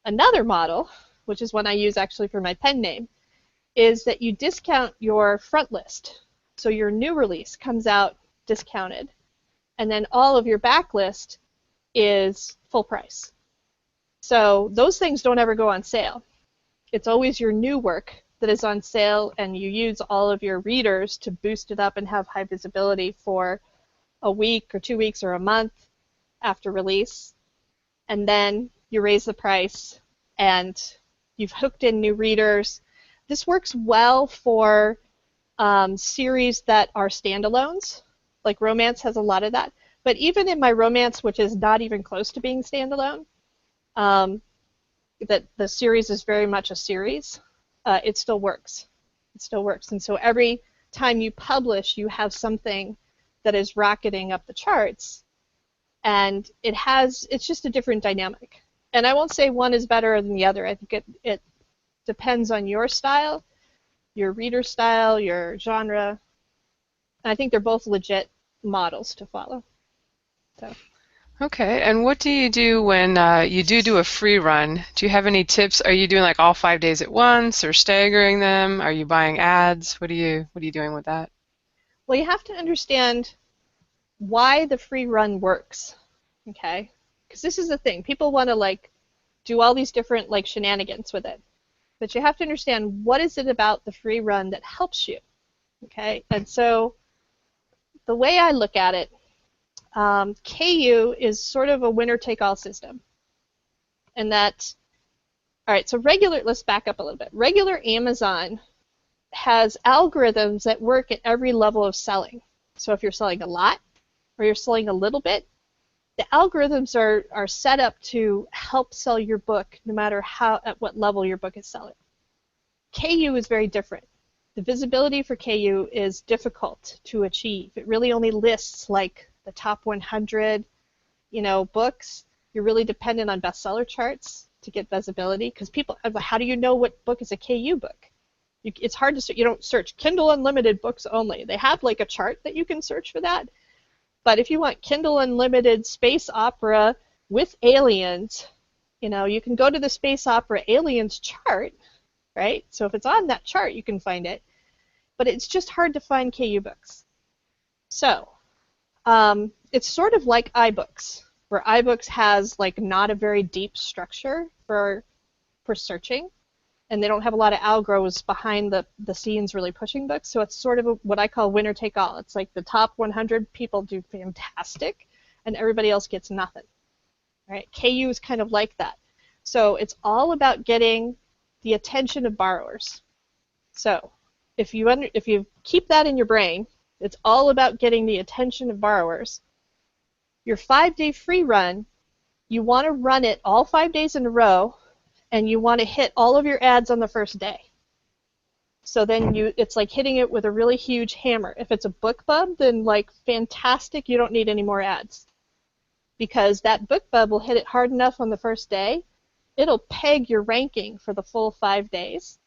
[SPEAKER 2] Another model, which is one I use actually for my pen name, is that you discount your front list. So your new release comes out discounted, and then all of your backlist is full price. So those things don't ever go on sale. It's always your new work that is on sale, and you use all of your readers to boost it up and have high visibility for a week or 2 weeks or a month after release. And then you raise the price, and you've hooked in new readers. This works well for series that are standalones, like romance has a lot of that. But even in my romance, which is not even close to being standalone, that the series is very much a series, it still works. It still works. And so every time you publish, you have something that is rocketing up the charts, and it's just a different dynamic. And I won't say one is better than the other. I think it depends on your style, your reader style, your genre. And I think they're both legit models to follow. So.
[SPEAKER 1] Okay, and what do you do when you do a free run? Do you have any tips? Are you doing like all 5 days at once, or staggering them? Are you buying ads? What are you doing with that?
[SPEAKER 2] Well, you have to understand why the free run works, okay? Because this is the thing. People want to like do all these different like shenanigans with it. But you have to understand, what is it about the free run that helps you, okay? And so the way I look at it, KU is sort of a winner-take-all system. And that, all right, so let's back up a little bit. Regular Amazon has algorithms that work at every level of selling. So if you're selling a lot or you're selling a little bit, the algorithms are set up to help sell your book no matter at what level your book is selling. KU is very different. The visibility for KU is difficult to achieve. It really only lists like the top 100, books. You're really dependent on bestseller charts to get visibility, because people, how do you know what book is a KU book? It's hard to, you don't search Kindle Unlimited books only. They have like a chart that you can search for that. But if you want Kindle Unlimited space opera with aliens, you can go to the space opera aliens chart, right? So if it's on that chart, you can find it. But it's just hard to find KU books. So it's sort of like iBooks, where iBooks has like not a very deep structure for searching, and they don't have a lot of algos behind the scenes really pushing books. So it's sort of what I call winner take all. It's like the top 100 people do fantastic, and everybody else gets nothing. Right? KU is kind of like that. So it's all about getting the attention of borrowers. So if you keep that in your brain, it's all about getting the attention of borrowers. Your 5-day free run, you want to run it all 5 days in a row, and you want to hit all of your ads on the first day. So then it's like hitting it with a really huge hammer. If it's a BookBub, then like fantastic, you don't need any more ads. Because that BookBub will hit it hard enough on the first day, it'll peg your ranking for the full 5 days.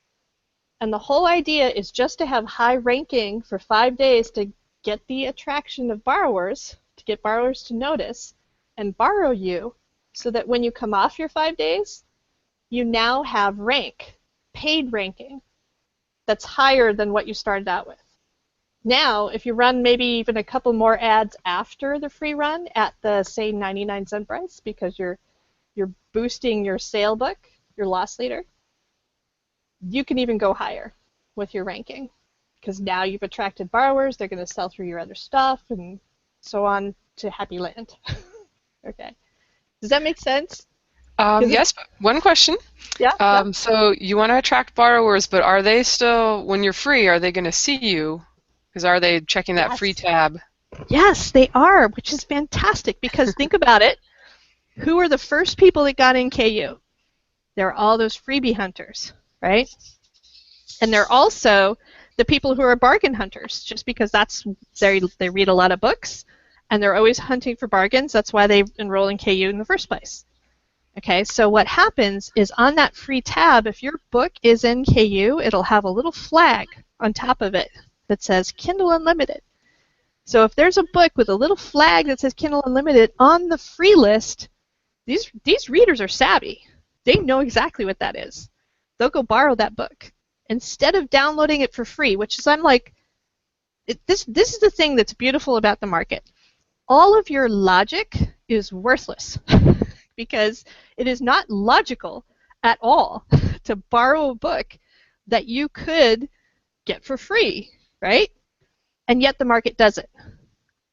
[SPEAKER 2] And the whole idea is just to have high ranking for 5 days to get the attraction of borrowers, to get borrowers to notice and borrow you, so that when you come off your 5 days, you now have paid ranking, that's higher than what you started out with. Now, if you run maybe even a couple more ads after the free run at the, say, 99-cent price, because you're boosting your sale book, your loss leader, you can even go higher with your ranking, because now you've attracted borrowers, they're going to sell through your other stuff, and so on to happy land. Okay. Does that make sense?
[SPEAKER 1] Yes, one question.
[SPEAKER 2] Yeah.
[SPEAKER 1] So you want to attract borrowers, but are they still, when you're free, are they going to see you? Because are they checking that free tab?
[SPEAKER 2] Yes, they are, which is fantastic, because think about it. Who are the first people that got in KU? They're all those freebie hunters, right? And they're also the people who are bargain hunters, just because they read a lot of books, and they're always hunting for bargains. That's why they enroll in KU in the first place. Okay, so what happens is on that free tab, if your book is in KU, it'll have a little flag on top of it that says Kindle Unlimited. So if there's a book with a little flag that says Kindle Unlimited on the free list, these readers are savvy. They know exactly what that is. They'll go borrow that book instead of downloading it for free, which is this is the thing that's beautiful about the market. All of your logic is worthless because it is not logical at all to borrow a book that you could get for free, right? And yet the market does it.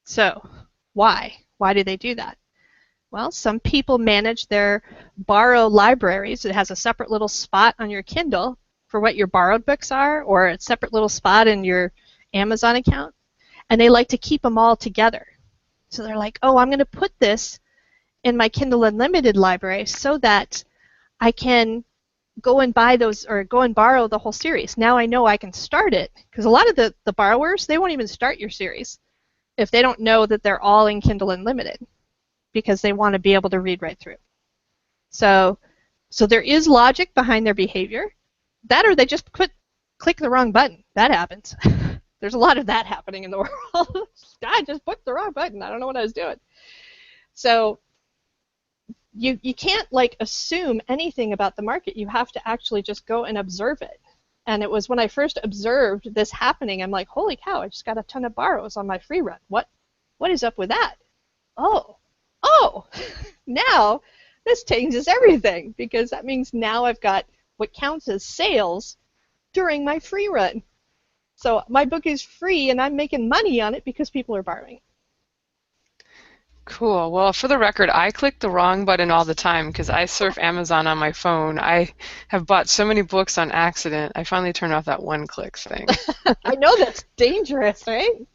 [SPEAKER 2] So why? Why do they do that? Well, some people manage their borrow libraries. It has a separate little spot on your Kindle for what your borrowed books are, or a separate little spot in your Amazon account, and they like to keep them all together. So they're like, oh, I'm going to put this in my Kindle Unlimited library so that I can go and buy those, or go and borrow the whole series. Now I know I can start it, because a lot of the borrowers, they won't even start your series if they don't know that they're all in Kindle Unlimited, because they want to be able to read right through. So there is logic behind their behavior. That or they just click the wrong button. That happens. There's a lot of that happening in the world. I just clicked the wrong button. I don't know what I was doing. So you can't like assume anything about the market. You have to actually just go and observe it. And it was when I first observed this happening, I'm like, holy cow, I just got a ton of borrows on my free run. What is up with that? Oh, now this changes everything, because that means now I've got what counts as sales during my free run. So my book is free and I'm making money on it because people are borrowing.
[SPEAKER 1] Cool. Well, for the record, I click the wrong button all the time because I surf Amazon on my phone. I have bought so many books on accident. I finally turned off that one-click thing.
[SPEAKER 2] I know that's dangerous, right?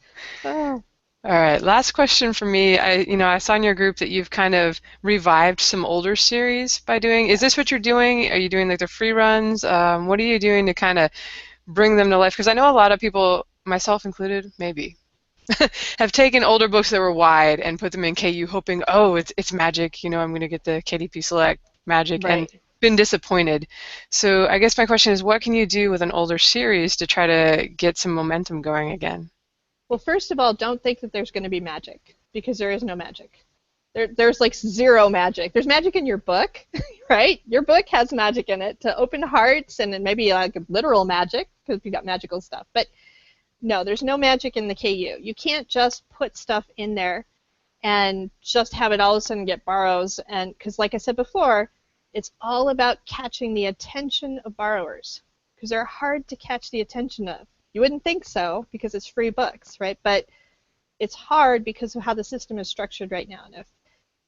[SPEAKER 2] Oh.
[SPEAKER 1] All right, last question for me. I saw in your group that you've kind of revived some older series by doing. Is this what you're doing? Are you doing like the free runs? What are you doing to kind of bring them to life? Because I know a lot of people, myself included, maybe, have taken older books that were wide and put them in KU, hoping, oh, it's magic. I'm going to get the KDP Select magic,
[SPEAKER 2] Right.
[SPEAKER 1] and been disappointed. So I guess my question is, what can you do with an older series to try to get some momentum going again?
[SPEAKER 2] Well, first of all, don't think that there's going to be magic, because there is no magic. There's like zero magic. There's magic in your book, right? Your book has magic in it to open hearts, and then maybe like literal magic because you got magical stuff. But no, there's no magic in the KU. You can't just put stuff in there and just have it all of a sudden get borrows. And because like I said before, it's all about catching the attention of borrowers, because they're hard to catch the attention of. You wouldn't think so because it's free books, right? But it's hard because of how the system is structured right now. And if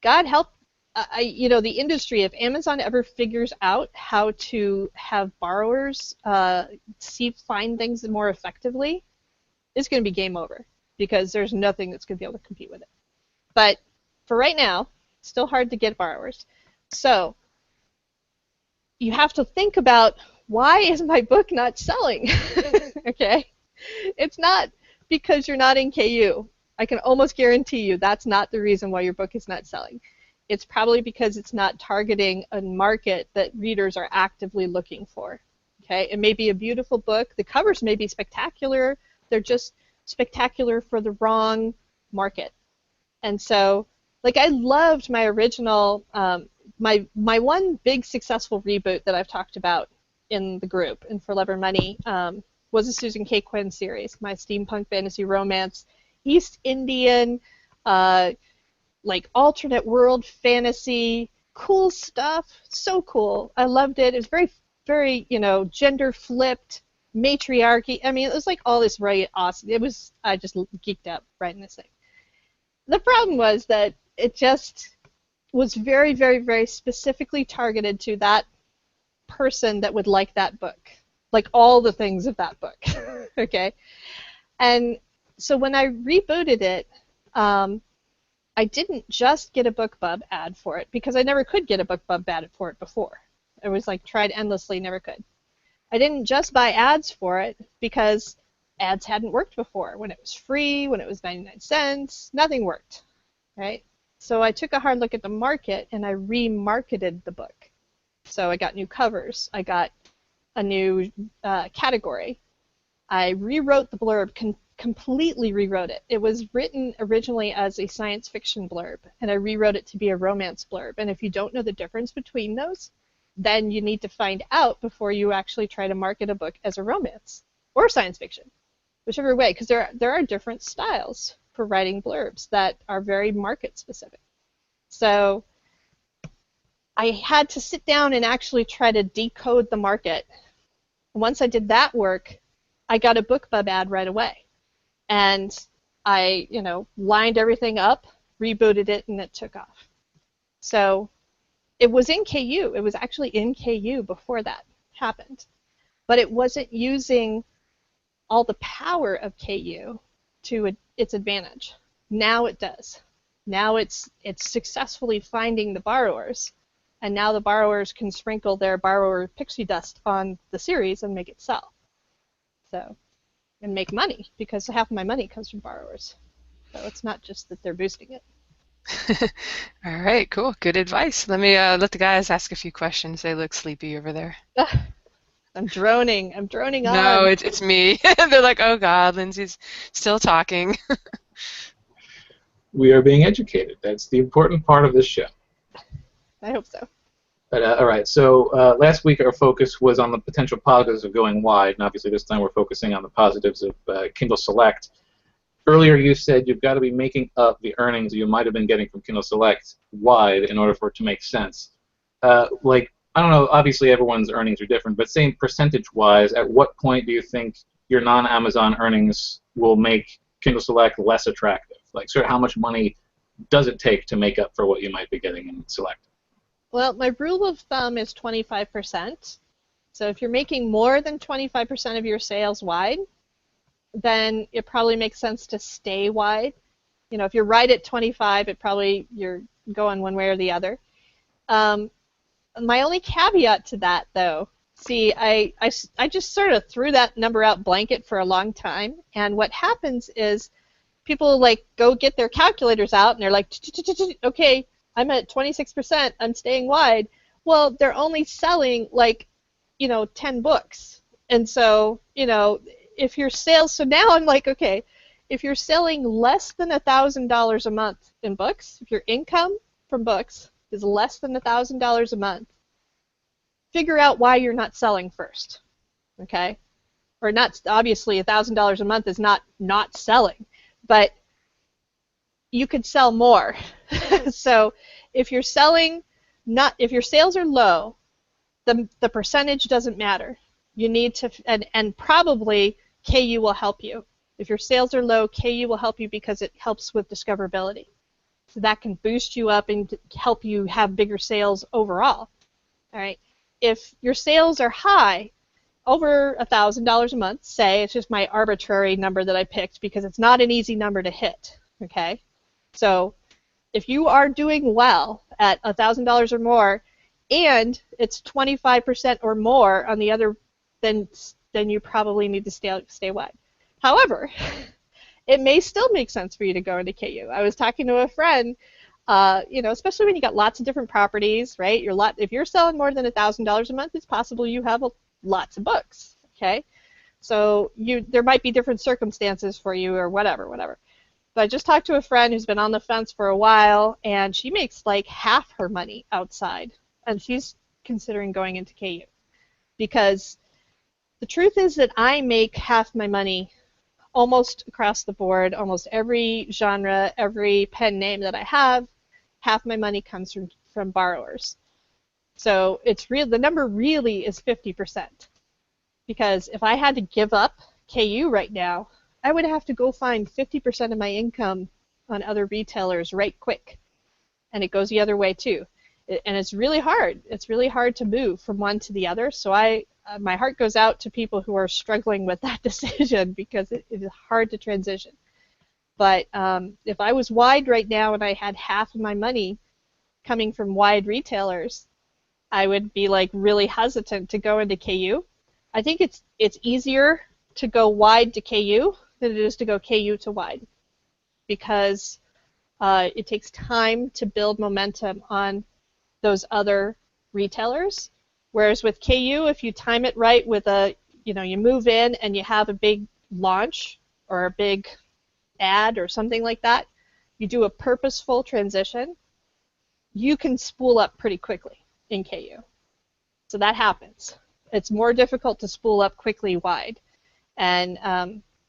[SPEAKER 2] God help, the industry, if Amazon ever figures out how to have borrowers find things more effectively, it's going to be game over, because there's nothing that's going to be able to compete with it. But for right now, it's still hard to get borrowers. So you have to think about, why is my book not selling? Okay? It's not because you're not in KU. I can almost guarantee you that's not the reason why your book is not selling. It's probably because it's not targeting a market that readers are actively looking for. Okay? It may be a beautiful book. The covers may be spectacular. They're just spectacular for the wrong market. And so, like, I loved my original, my one big successful reboot that I've talked about in the group and For Love or Money was a Susan Kaye Quinn series, my steampunk fantasy romance, East Indian, like alternate world fantasy, cool stuff, so cool. I loved it. It was very, very, gender flipped, matriarchy. I mean, it was like all this really awesome. I just geeked out writing this thing. The problem was that it just was very, very, very specifically targeted to that person that would like that book, like all the things of that book. Okay? And so when I rebooted it, I didn't just get a BookBub ad for it, because I never could get a BookBub ad for it before. It was like tried endlessly, never could. I didn't just buy ads for it because ads hadn't worked before. When it was free, when it was 99 cents, nothing worked, right? So I took a hard look at the market and I remarketed the book. So I got new covers. I got a new category. I rewrote the blurb, completely rewrote it. It was written originally as a science fiction blurb, and I rewrote it to be a romance blurb. And if you don't know the difference between those, then you need to find out before you actually try to market a book as a romance or science fiction, whichever way, because there are different styles for writing blurbs that are very market specific. So I had to sit down and actually try to decode the market. Once I did that work, I got a BookBub ad right away. And I, lined everything up, rebooted it, and it took off. So it was in KU. It was actually in KU before that happened. But it wasn't using all the power of KU to its advantage. Now it does. Now it's successfully finding the borrowers, and now the borrowers can sprinkle their borrower pixie dust on the series and make it sell. So, and make money, because half of my money comes from borrowers. So it's not just that they're boosting it.
[SPEAKER 1] All right, cool. Good advice. Let me let the guys ask a few questions. They look sleepy over there.
[SPEAKER 2] I'm droning. I'm droning
[SPEAKER 1] No,
[SPEAKER 2] on.
[SPEAKER 1] it's me. They're like, oh God, Lindsay's still talking.
[SPEAKER 3] We are being educated. That's the important part of this show.
[SPEAKER 2] I hope so.
[SPEAKER 3] But, all right, so last week our focus was on the potential positives of going wide, and obviously this time we're focusing on the positives of Kindle Select. Earlier you said you've got to be making up the earnings you might have been getting from Kindle Select wide in order for it to make sense. Like, I don't know, obviously everyone's earnings are different, but saying percentage-wise, at what point do you think your non-Amazon earnings will make Kindle Select less attractive? Like, sort of how much money does it take to make up for what you might be getting in Select?
[SPEAKER 2] Well, my rule of thumb is 25%. So if you're making more than 25% of your sales wide, then it probably makes sense to stay wide. You know, if you're right at 25, you're going one way or the other. My only caveat to that, though, see, I just sort of threw that number out blanket for a long time, and what happens is people like go get their calculators out and they're like, okay, I'm at 26%, I'm staying wide. Well, they're only selling like, 10 books. And so, if your sales, so now I'm like, okay, if you're selling less than $1,000 a month in books, if your income from books is less than $1,000 a month, figure out why you're not selling first, okay? Or not, obviously $1,000 a month is not selling, but you could sell more. So if you're selling if your sales are low, the percentage doesn't matter. You need to, and probably KU will help you. If your sales are low, KU will help you because it helps with discoverability. So that can boost you up and help you have bigger sales overall. All right. If your sales are high, over $1,000 a month, say, it's just my arbitrary number that I picked because it's not an easy number to hit. Okay. So if you are doing well at $1,000 or more, and it's 25% or more on the other, then you probably need to stay wide. However, it may still make sense for you to go into KU. I was talking to a friend, especially when you got lots of different properties, right? If you're selling more than $1,000 a month, it's possible you have lots of books. Okay, so there might be different circumstances for you or whatever. But I just talked to a friend who's been on the fence for a while, and she makes like half her money outside, and she's considering going into KU because the truth is that I make half my money almost across the board, almost every genre, every pen name that I have, half my money comes from borrowers. So the number really is 50%. Because if I had to give up KU right now, I would have to go find 50% of my income on other retailers right quick. And it goes the other way too. And it's really hard. It's really hard to move from one to the other. So my heart goes out to people who are struggling with that decision because it is hard to transition. But if I was wide right now and I had half of my money coming from wide retailers, I would be like really hesitant to go into KU. I think it's easier to go wide to KU than it is to go KU to wide because it takes time to build momentum on those other retailers. Whereas with KU, if you time it right with you move in and you have a big launch or a big ad or something like that, you do a purposeful transition, you can spool up pretty quickly in KU. So that happens. It's more difficult to spool up quickly wide. And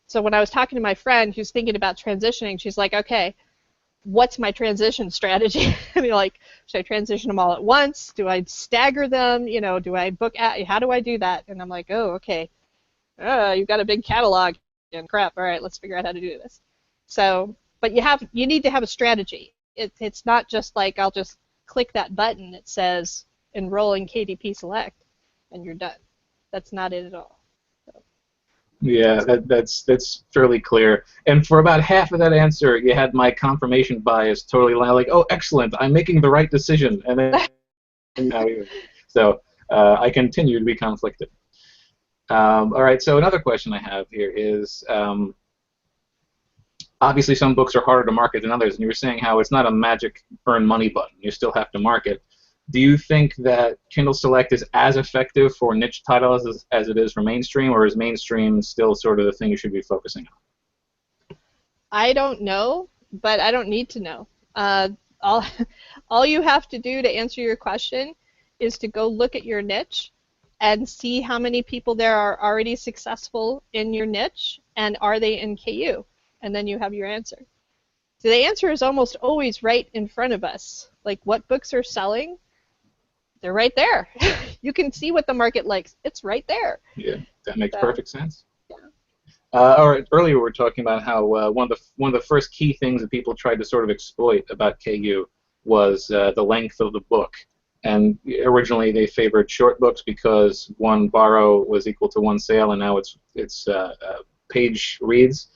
[SPEAKER 2] so when I was talking to my friend who's thinking about transitioning, she's like, okay, what's my transition strategy? I mean, like, should I transition them all at once? Do I stagger them? Do I book how do I do that? And I'm like, oh, okay. You've got a big catalog and crap. All right, let's figure out how to do this. So, but you need to have a strategy. It's not just like I'll just click that button that says enroll in KDP Select and you're done. That's not it at all.
[SPEAKER 3] Yeah, that's fairly clear. And for about half of that answer, you had my confirmation bias totally like, oh, excellent, I'm making the right decision. And then, so I continue to be conflicted. All right, so another question I have here is, obviously some books are harder to market than others, and you were saying how it's not a magic earn money button. You still have to market. Do you think that Kindle Select is as effective for niche titles as it is for mainstream, or is mainstream still sort of the thing you should be focusing on?
[SPEAKER 2] I don't know, but I don't need to know. All, all you have to do to answer your question is to go look at your niche and see how many people there are already successful in your niche, and are they in KU? And then you have your answer. So the answer is almost always right in front of us. Like, what books are selling? They're right there. You can see what the market likes. It's right there.
[SPEAKER 3] Yeah, that makes perfect sense.
[SPEAKER 2] Yeah.
[SPEAKER 3] Earlier we were talking about how one of the first key things that people tried to sort of exploit about KU was the length of the book. And originally they favored short books because one borrow was equal to one sale, and now it's page reads.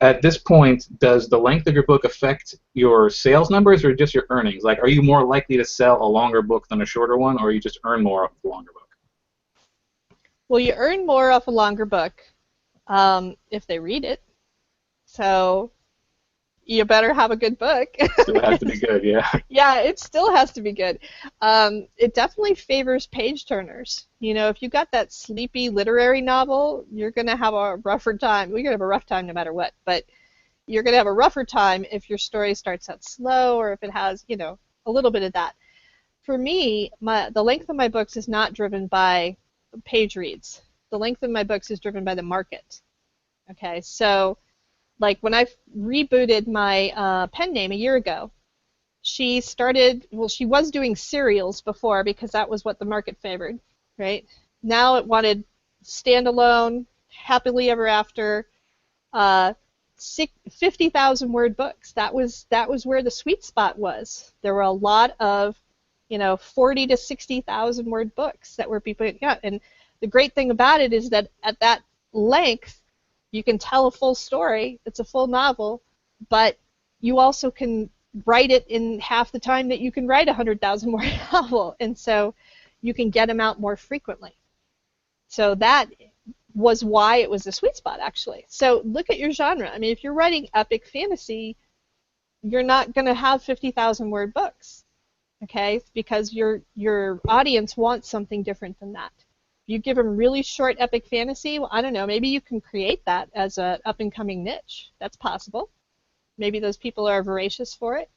[SPEAKER 3] At this point, does the length of your book affect your sales numbers or just your earnings? Like, are you more likely to sell a longer book than a shorter one, or you just earn more off the longer book?
[SPEAKER 2] Well, you earn more off a longer book if they read it. So you better have a good book.
[SPEAKER 3] Still has to be good, yeah.
[SPEAKER 2] Yeah, it still has to be good. It definitely favors page turners. You know, if you got that sleepy literary novel, you're going to have a rougher time. We're going to have a rough time no matter what, but you're going to have a rougher time if your story starts out slow or if it has, you know, a little bit of that. For me, the length of my books is not driven by page reads. The length of my books is driven by the market. Okay, so like when I rebooted my pen name a year ago, she was doing serials before because that was what the market favored, right? Now it wanted standalone, happily ever after, 50,000 word books. That was where the sweet spot was. There were a lot of, 40 to 60,000 word books that were people putting out. And the great thing about it is that at that length, you can tell a full story. It's a full novel, but you also can write it in half the time that you can write a 100,000 word novel, and so you can get them out more frequently. So that was why it was the sweet spot, actually. So look at your genre. I mean, if you're writing epic fantasy, you're not going to have 50,000 word books, okay? Because your audience wants something different than that. You give them really short epic fantasy, well, I don't know, maybe you can create that as an up-and-coming niche. That's possible. Maybe those people are voracious for it.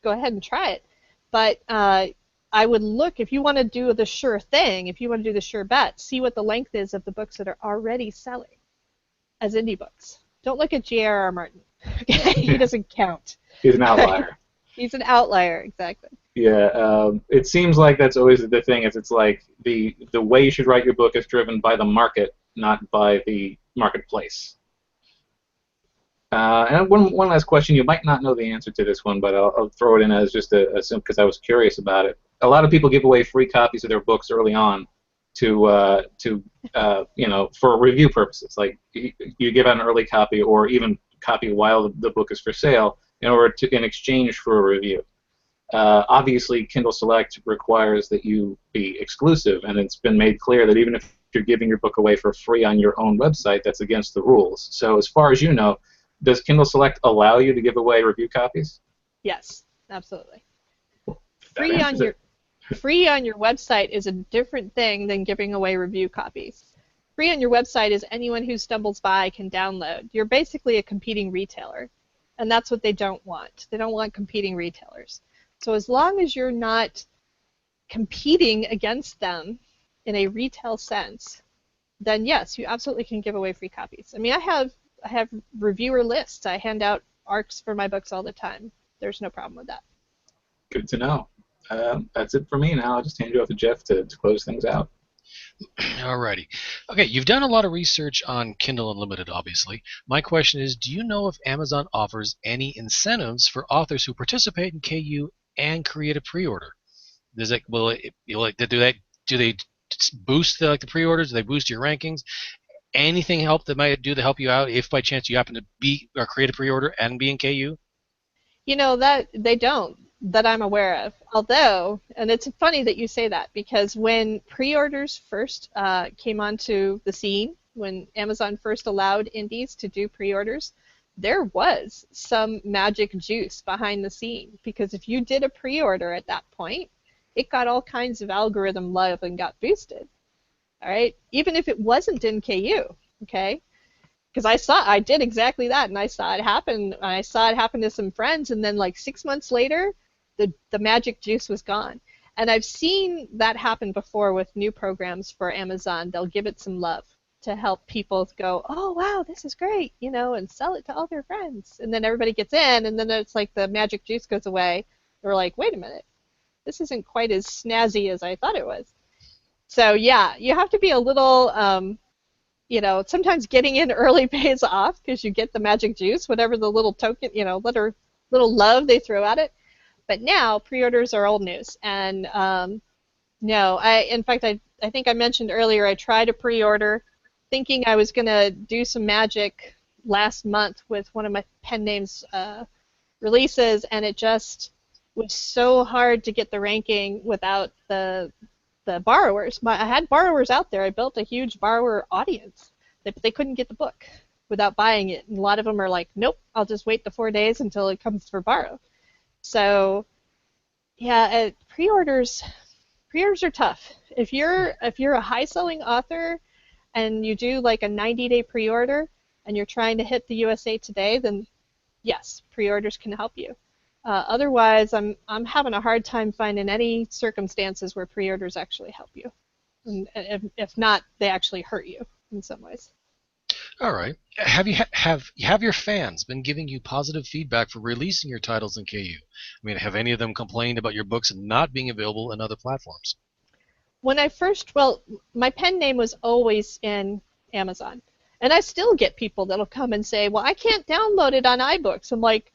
[SPEAKER 2] Go ahead and try it. But I would look, if you want to do the sure thing, if you want to do the sure bet, see what the length is of the books that are already selling as indie books. Don't look at J.R.R. Martin. Okay? He doesn't count.
[SPEAKER 3] He's an outlier.
[SPEAKER 2] He's an outlier, exactly.
[SPEAKER 3] Yeah, it seems like that's always the thing. Is it's like the way you should write your book is driven by the market, not by the marketplace. And one last question. You might not know the answer to this one, but I'll throw it in as just a simple because I was curious about it. A lot of people give away free copies of their books early on to for review purposes. Like you give out an early copy or even copy while the book is for sale in exchange for a review. Obviously, Kindle Select requires that you be exclusive, and it's been made clear that even if you're giving your book away for free on your own website, that's against the rules. So as far as you know, does Kindle Select allow you to give away review copies?
[SPEAKER 2] Yes, absolutely. Free on your website is a different thing than giving away review copies. Free on your website is anyone who stumbles by can download. You're basically a competing retailer, and that's what they don't want. They don't want competing retailers. So as long as you're not competing against them in a retail sense, then yes, you absolutely can give away free copies. I mean, I have reviewer lists. I hand out ARCs for my books all the time. There's no problem with that.
[SPEAKER 3] Good to know. That's it for me now. I'll just hand you off to Jeff to close things out.
[SPEAKER 4] Alrighty. Okay, you've done a lot of research on Kindle Unlimited, obviously. My question is, do you know if Amazon offers any incentives for authors who participate in KU and create a pre-order? Do they boost the pre-orders? Do they boost your rankings? Anything that might do to help you out if by chance you happen to be or create a pre-order and be in KU?
[SPEAKER 2] You know, that they don't, that I'm aware of. Although, and it's funny that you say that, because when pre-orders first came onto the scene, when Amazon first allowed indies to do pre-orders, there was some magic juice behind the scene, because if you did a pre-order at that point, it got all kinds of algorithm love and got boosted. All right, even if it wasn't in KU, okay? Because I did exactly that, and I saw it happen. I saw it happen to some friends, and then like 6 months later, the magic juice was gone. And I've seen that happen before with new programs for Amazon. They'll give it some love to help people go, oh wow, this is great, and sell it to all their friends. And then everybody gets in, and then it's like the magic juice goes away. They're like, wait a minute, this isn't quite as snazzy as I thought it was. So yeah, you have to be a little, sometimes getting in early pays off because you get the magic juice, whatever the little token, little love they throw at it. But now pre-orders are old news, and no, in fact, I think I mentioned earlier I tried a pre-order thinking I was going to do some magic last month with one of my pen names releases, and it just was so hard to get the ranking without the borrowers. I had borrowers out there. I built a huge borrower audience, but they couldn't get the book without buying it. And a lot of them are like, nope, I'll just wait the 4 days until it comes for borrow. So yeah, pre-orders are tough. If you're a high-selling author and you do like a 90-day pre-order and you're trying to hit the USA Today, then yes, pre-orders can help you. Otherwise, I'm having a hard time finding any circumstances where pre-orders actually help you. And if not, they actually hurt you in some ways.
[SPEAKER 4] All right. Have your fans been giving you positive feedback for releasing your titles in KU? I mean, have any of them complained about your books not being available in other platforms?
[SPEAKER 2] When I first, my pen name was always in Amazon. And I still get people that'll come and say, well, I can't download it on iBooks. I'm like,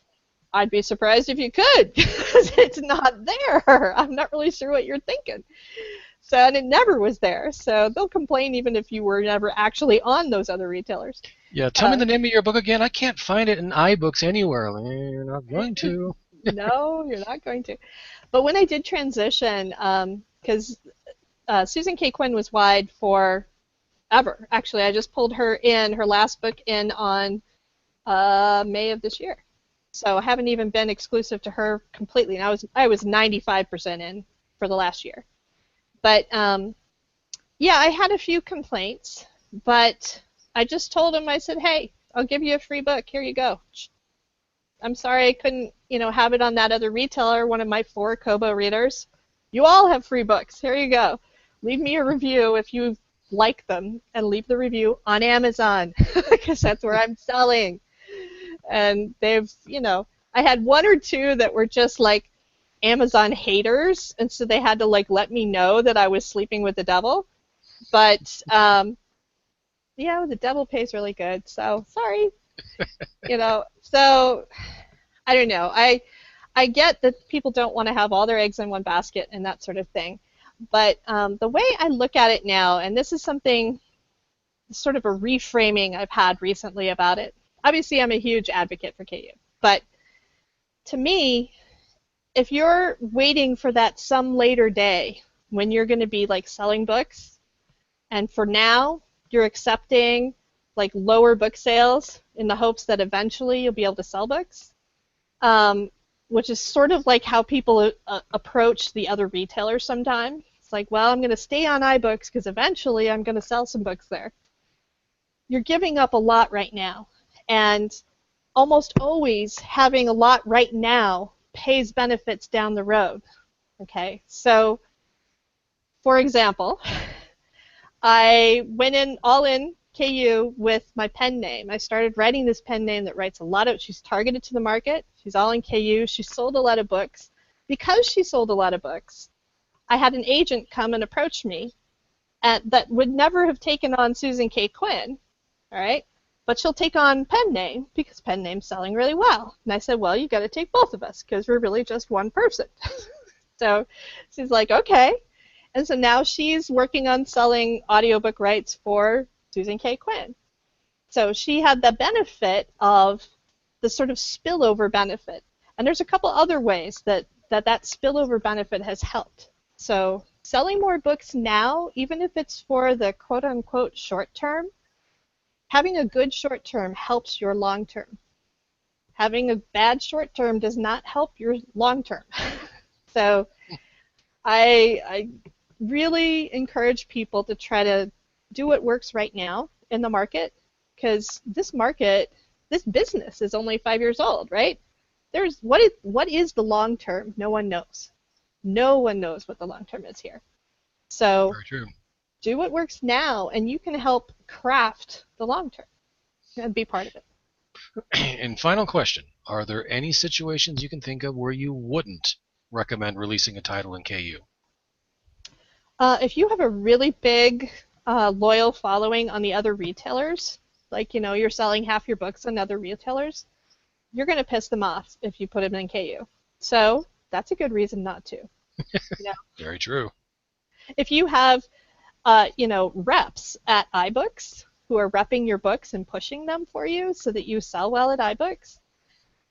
[SPEAKER 2] I'd be surprised if you could, because it's not there. I'm not really sure what you're thinking. So, and it never was there. So they'll complain even if you were never actually on those other retailers.
[SPEAKER 4] Yeah, tell me the name of your book again. I can't find it in iBooks anywhere. You're not going to.
[SPEAKER 2] No, you're not going to. But when I did transition, because Susan Kaye Quinn was wide for ever. Actually, I just pulled her last book in on May of this year. So I haven't even been exclusive to her completely. And I was 95% in for the last year. But yeah, I had a few complaints, but I just told them, I said, hey, I'll give you a free book. Here you go. I'm sorry I couldn't, have it on that other retailer, one of my 4 Kobo readers. You all have free books. Here you go. Leave me a review if you like them, and leave the review on Amazon, because that's where I'm selling. And they've, I had 1 or 2 that were just like Amazon haters, and so they had to like let me know that I was sleeping with the devil. But the devil pays really good, so sorry. So I don't know. I get that people don't want to have all their eggs in one basket and that sort of thing. But the way I look at it now, and this is something, sort of a reframing I've had recently about it. Obviously, I'm a huge advocate for KU, but to me, if you're waiting for that some later day when you're going to be like selling books, and for now you're accepting like lower book sales in the hopes that eventually you'll be able to sell books, which is sort of like how people approach the other retailers sometimes. It's like, well, I'm going to stay on iBooks because eventually I'm going to sell some books there. You're giving up a lot right now, and almost always having a lot right now pays benefits down the road. Okay, so for example, I went in all in KU with my pen name. I started writing this pen name that writes a lot of, she's targeted to the market, she's all in KU, she sold a lot of books. Because she sold a lot of books, I had an agent come and approach me that would never have taken on Susan Kaye Quinn, all right? But she'll take on pen name because pen name's selling really well. And I said, well, you got to take both of us because we're really just one person. So she's like, okay. And so now she's working on selling audiobook rights for Susan Kaye Quinn. So she had the benefit of the sort of spillover benefit. And there's a couple other ways that spillover benefit has helped. So selling more books now, even if it's for the quote-unquote short term, having a good short term helps your long term. having a bad short term does not help your long term. So I really encourage people to try to do what works right now in the market, because this business is only 5 years old, right? What is the long term? No one knows. No one knows what the long term is here. So
[SPEAKER 4] Very true.
[SPEAKER 2] do what works now, and you can help craft the long term and be part of it.
[SPEAKER 4] And final question, are there any situations you can think of where you wouldn't recommend releasing a title in KU?
[SPEAKER 2] If you have a really big, loyal following on the other retailers, like, you're selling half your books on other retailers, you're going to piss them off if you put them in KU. So that's a good reason not to.
[SPEAKER 4] Very true.
[SPEAKER 2] If you have, reps at iBooks who are repping your books and pushing them for you so that you sell well at iBooks,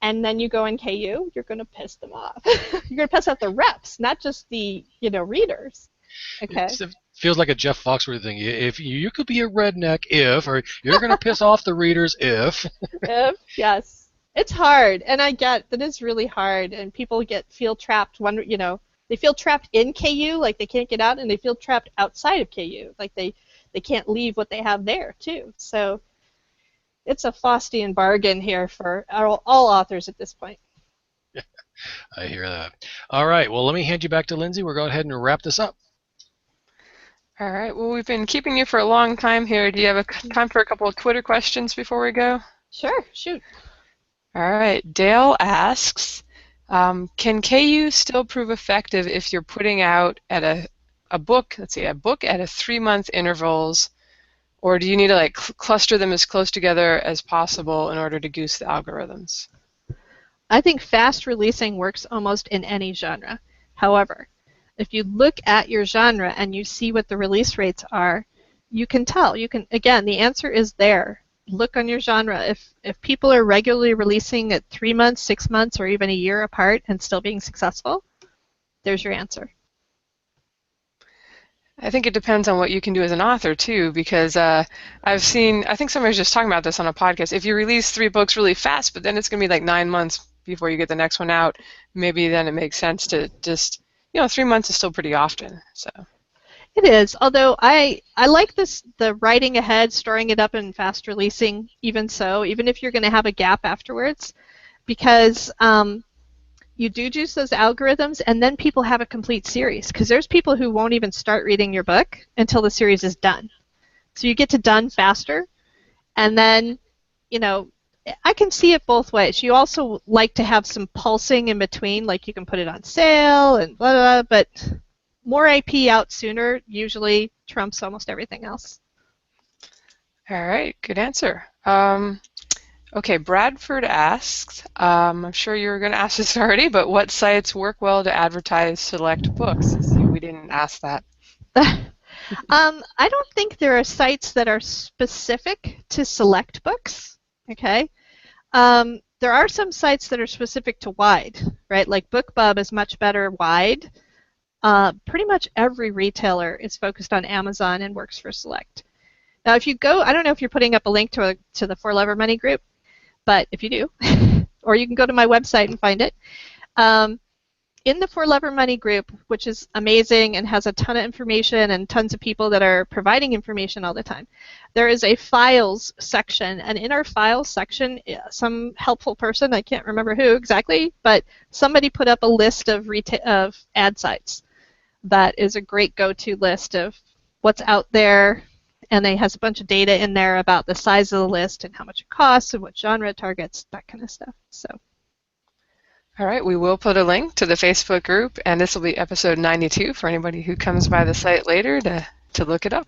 [SPEAKER 2] and then you go in KU, you're going to piss them off. You're going to piss off the reps, not just the, readers. Okay.
[SPEAKER 4] It feels like a Jeff Foxworthy thing. If you could be a redneck if, or you're going to piss off the readers if.
[SPEAKER 2] Yes. It's hard, and I get that it's really hard, and people feel trapped. They feel trapped in KU, like they can't get out, and they feel trapped outside of KU, like they can't leave what they have there too. So it's a Faustian bargain here for all authors at this point.
[SPEAKER 4] I hear that. All right. Well, let me hand you back to Lindsay. We're going ahead and wrap this up.
[SPEAKER 1] All right. Well, we've been keeping you for a long time here. Do you have time for a couple of Twitter questions before we go?
[SPEAKER 2] Sure. Shoot.
[SPEAKER 1] All right. Dale asks, can KU still prove effective if you're putting out at a book at a 3-month intervals, or do you need to cluster them as close together as possible in order to goose the algorithms?
[SPEAKER 2] I think fast releasing works almost in any genre. However, if you look at your genre and you see what the release rates are, you can tell. Again, the answer is there. Look on your genre. If people are regularly releasing at 3 months, 6 months, or even a year apart and still being successful, there's your answer.
[SPEAKER 1] I think it depends on what you can do as an author too, because I think somebody was just talking about this on a podcast. If you release 3 books really fast, but then it's going to be 9 months before you get the next one out, maybe then it makes sense to just, 3 months is still pretty often. So.
[SPEAKER 2] It is, although I like the writing ahead, storing it up, and fast releasing, even if you're going to have a gap afterwards, because you do juice those algorithms, and then people have a complete series, because there's people who won't even start reading your book until the series is done. So you get to done faster, and then, I can see it both ways. You also like to have some pulsing in between, like you can put it on sale and blah, blah, blah, but more IP out sooner usually trumps almost everything else.
[SPEAKER 1] All right, good answer. Okay, Bradford asks, I'm sure you were going to ask this already, but what sites work well to advertise select books? See, we didn't ask that.
[SPEAKER 2] I don't think there are sites that are specific to select books, okay? There are some sites that are specific to wide, right? Like BookBub is much better wide. Pretty much every retailer is focused on Amazon and works for select. Now, if you go, I don't know if you're putting up a link to the For Love or Money group, but if you do, or you can go to my website and find it. In the For Love or Money group, which is amazing and has a ton of information and tons of people that are providing information all the time, there is a files section, and in our files section, some helpful person, I can't remember who exactly, but somebody put up a list of ad sites. That is a great go-to list of what's out there, and it has a bunch of data in there about the size of the list and how much it costs and what genre it targets, that kind of stuff. So.
[SPEAKER 1] All right, we will put a link to the Facebook group, and this will be episode 92 for anybody who comes by the site later to look it up.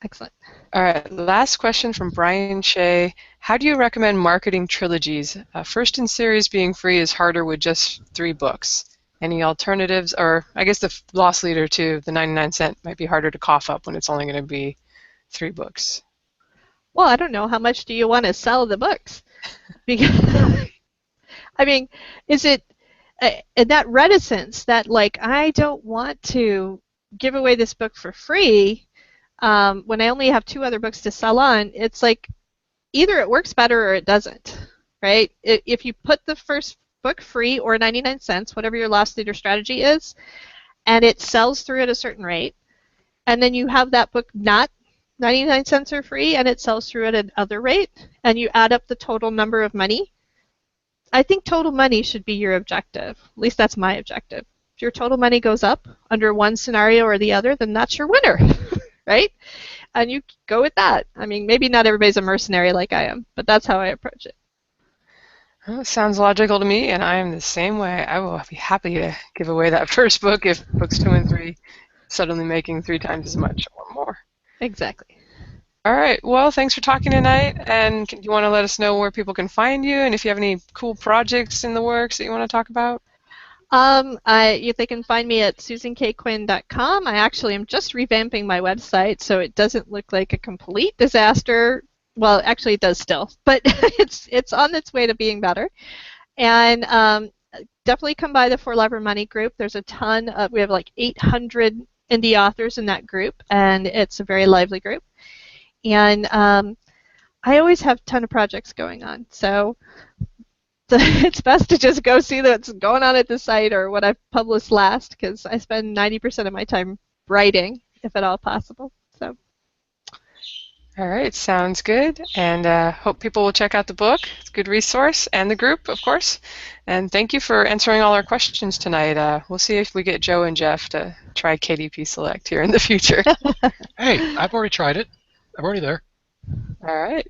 [SPEAKER 2] Excellent.
[SPEAKER 1] All right, last question from Brian Shea. How do you recommend marketing trilogies? First in series being free is harder with just 3 books. Any alternatives? Or I guess the loss leader too, the 99-cent, might be harder to cough up when it's only going to be 3 books.
[SPEAKER 2] Well, I don't know. How much do you want to sell the books? Because, I mean, is it that reticence that, I don't want to give away this book for free when I only have 2 other books to sell on? It's like either it works better or it doesn't, right? If you put the first book free or 99 cents, whatever your loss leader strategy is, and it sells through at a certain rate, and then you have that book not 99 cents or free and it sells through at another rate, and you add up the total number of money, I think total money should be your objective. At least that's my objective. If your total money goes up under one scenario or the other, then that's your winner, right? And you go with that. I mean, maybe not everybody's a mercenary like I am, but that's how I approach it.
[SPEAKER 1] Well, it sounds logical to me, and I am the same way. I will be happy to give away that first book if books 2 and 3 suddenly making 3 times as much or more.
[SPEAKER 2] Exactly.
[SPEAKER 1] All right. Well, thanks for talking tonight. And do you want to let us know where people can find you, and if you have any cool projects in the works that you want to talk about?
[SPEAKER 2] They can find me at susankayquinn.com. I actually am just revamping my website so it doesn't look like a complete disaster. Well, actually it does still, but it's on its way to being better. And definitely come by the For Love or Money group. There's a ton of, we have like 800 indie authors in that group, and it's a very lively group. And I always have a ton of projects going on, so it's best to just go see what's going on at the site or what I've published last, because I spend 90% of my time writing, if at all possible. So.
[SPEAKER 1] All right, sounds good. And hope people will check out the book. It's a good resource, and the group, of course. And thank you for answering all our questions tonight. We'll see if we get Joe and Jeff to try KDP Select here in the future.
[SPEAKER 4] Hey, I've already tried it. I'm already there.
[SPEAKER 1] All right.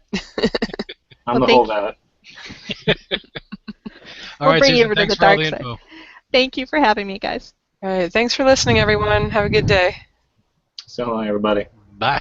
[SPEAKER 3] I'm the holdout.
[SPEAKER 4] All right,
[SPEAKER 2] bring you
[SPEAKER 4] Susan,
[SPEAKER 2] over to
[SPEAKER 4] thanks
[SPEAKER 2] the
[SPEAKER 4] for all
[SPEAKER 2] dark
[SPEAKER 4] the
[SPEAKER 2] side.
[SPEAKER 4] info.
[SPEAKER 2] Thank you for having me, guys.
[SPEAKER 1] All right, thanks for listening, everyone. Have a good day.
[SPEAKER 3] So long, everybody.
[SPEAKER 4] Bye.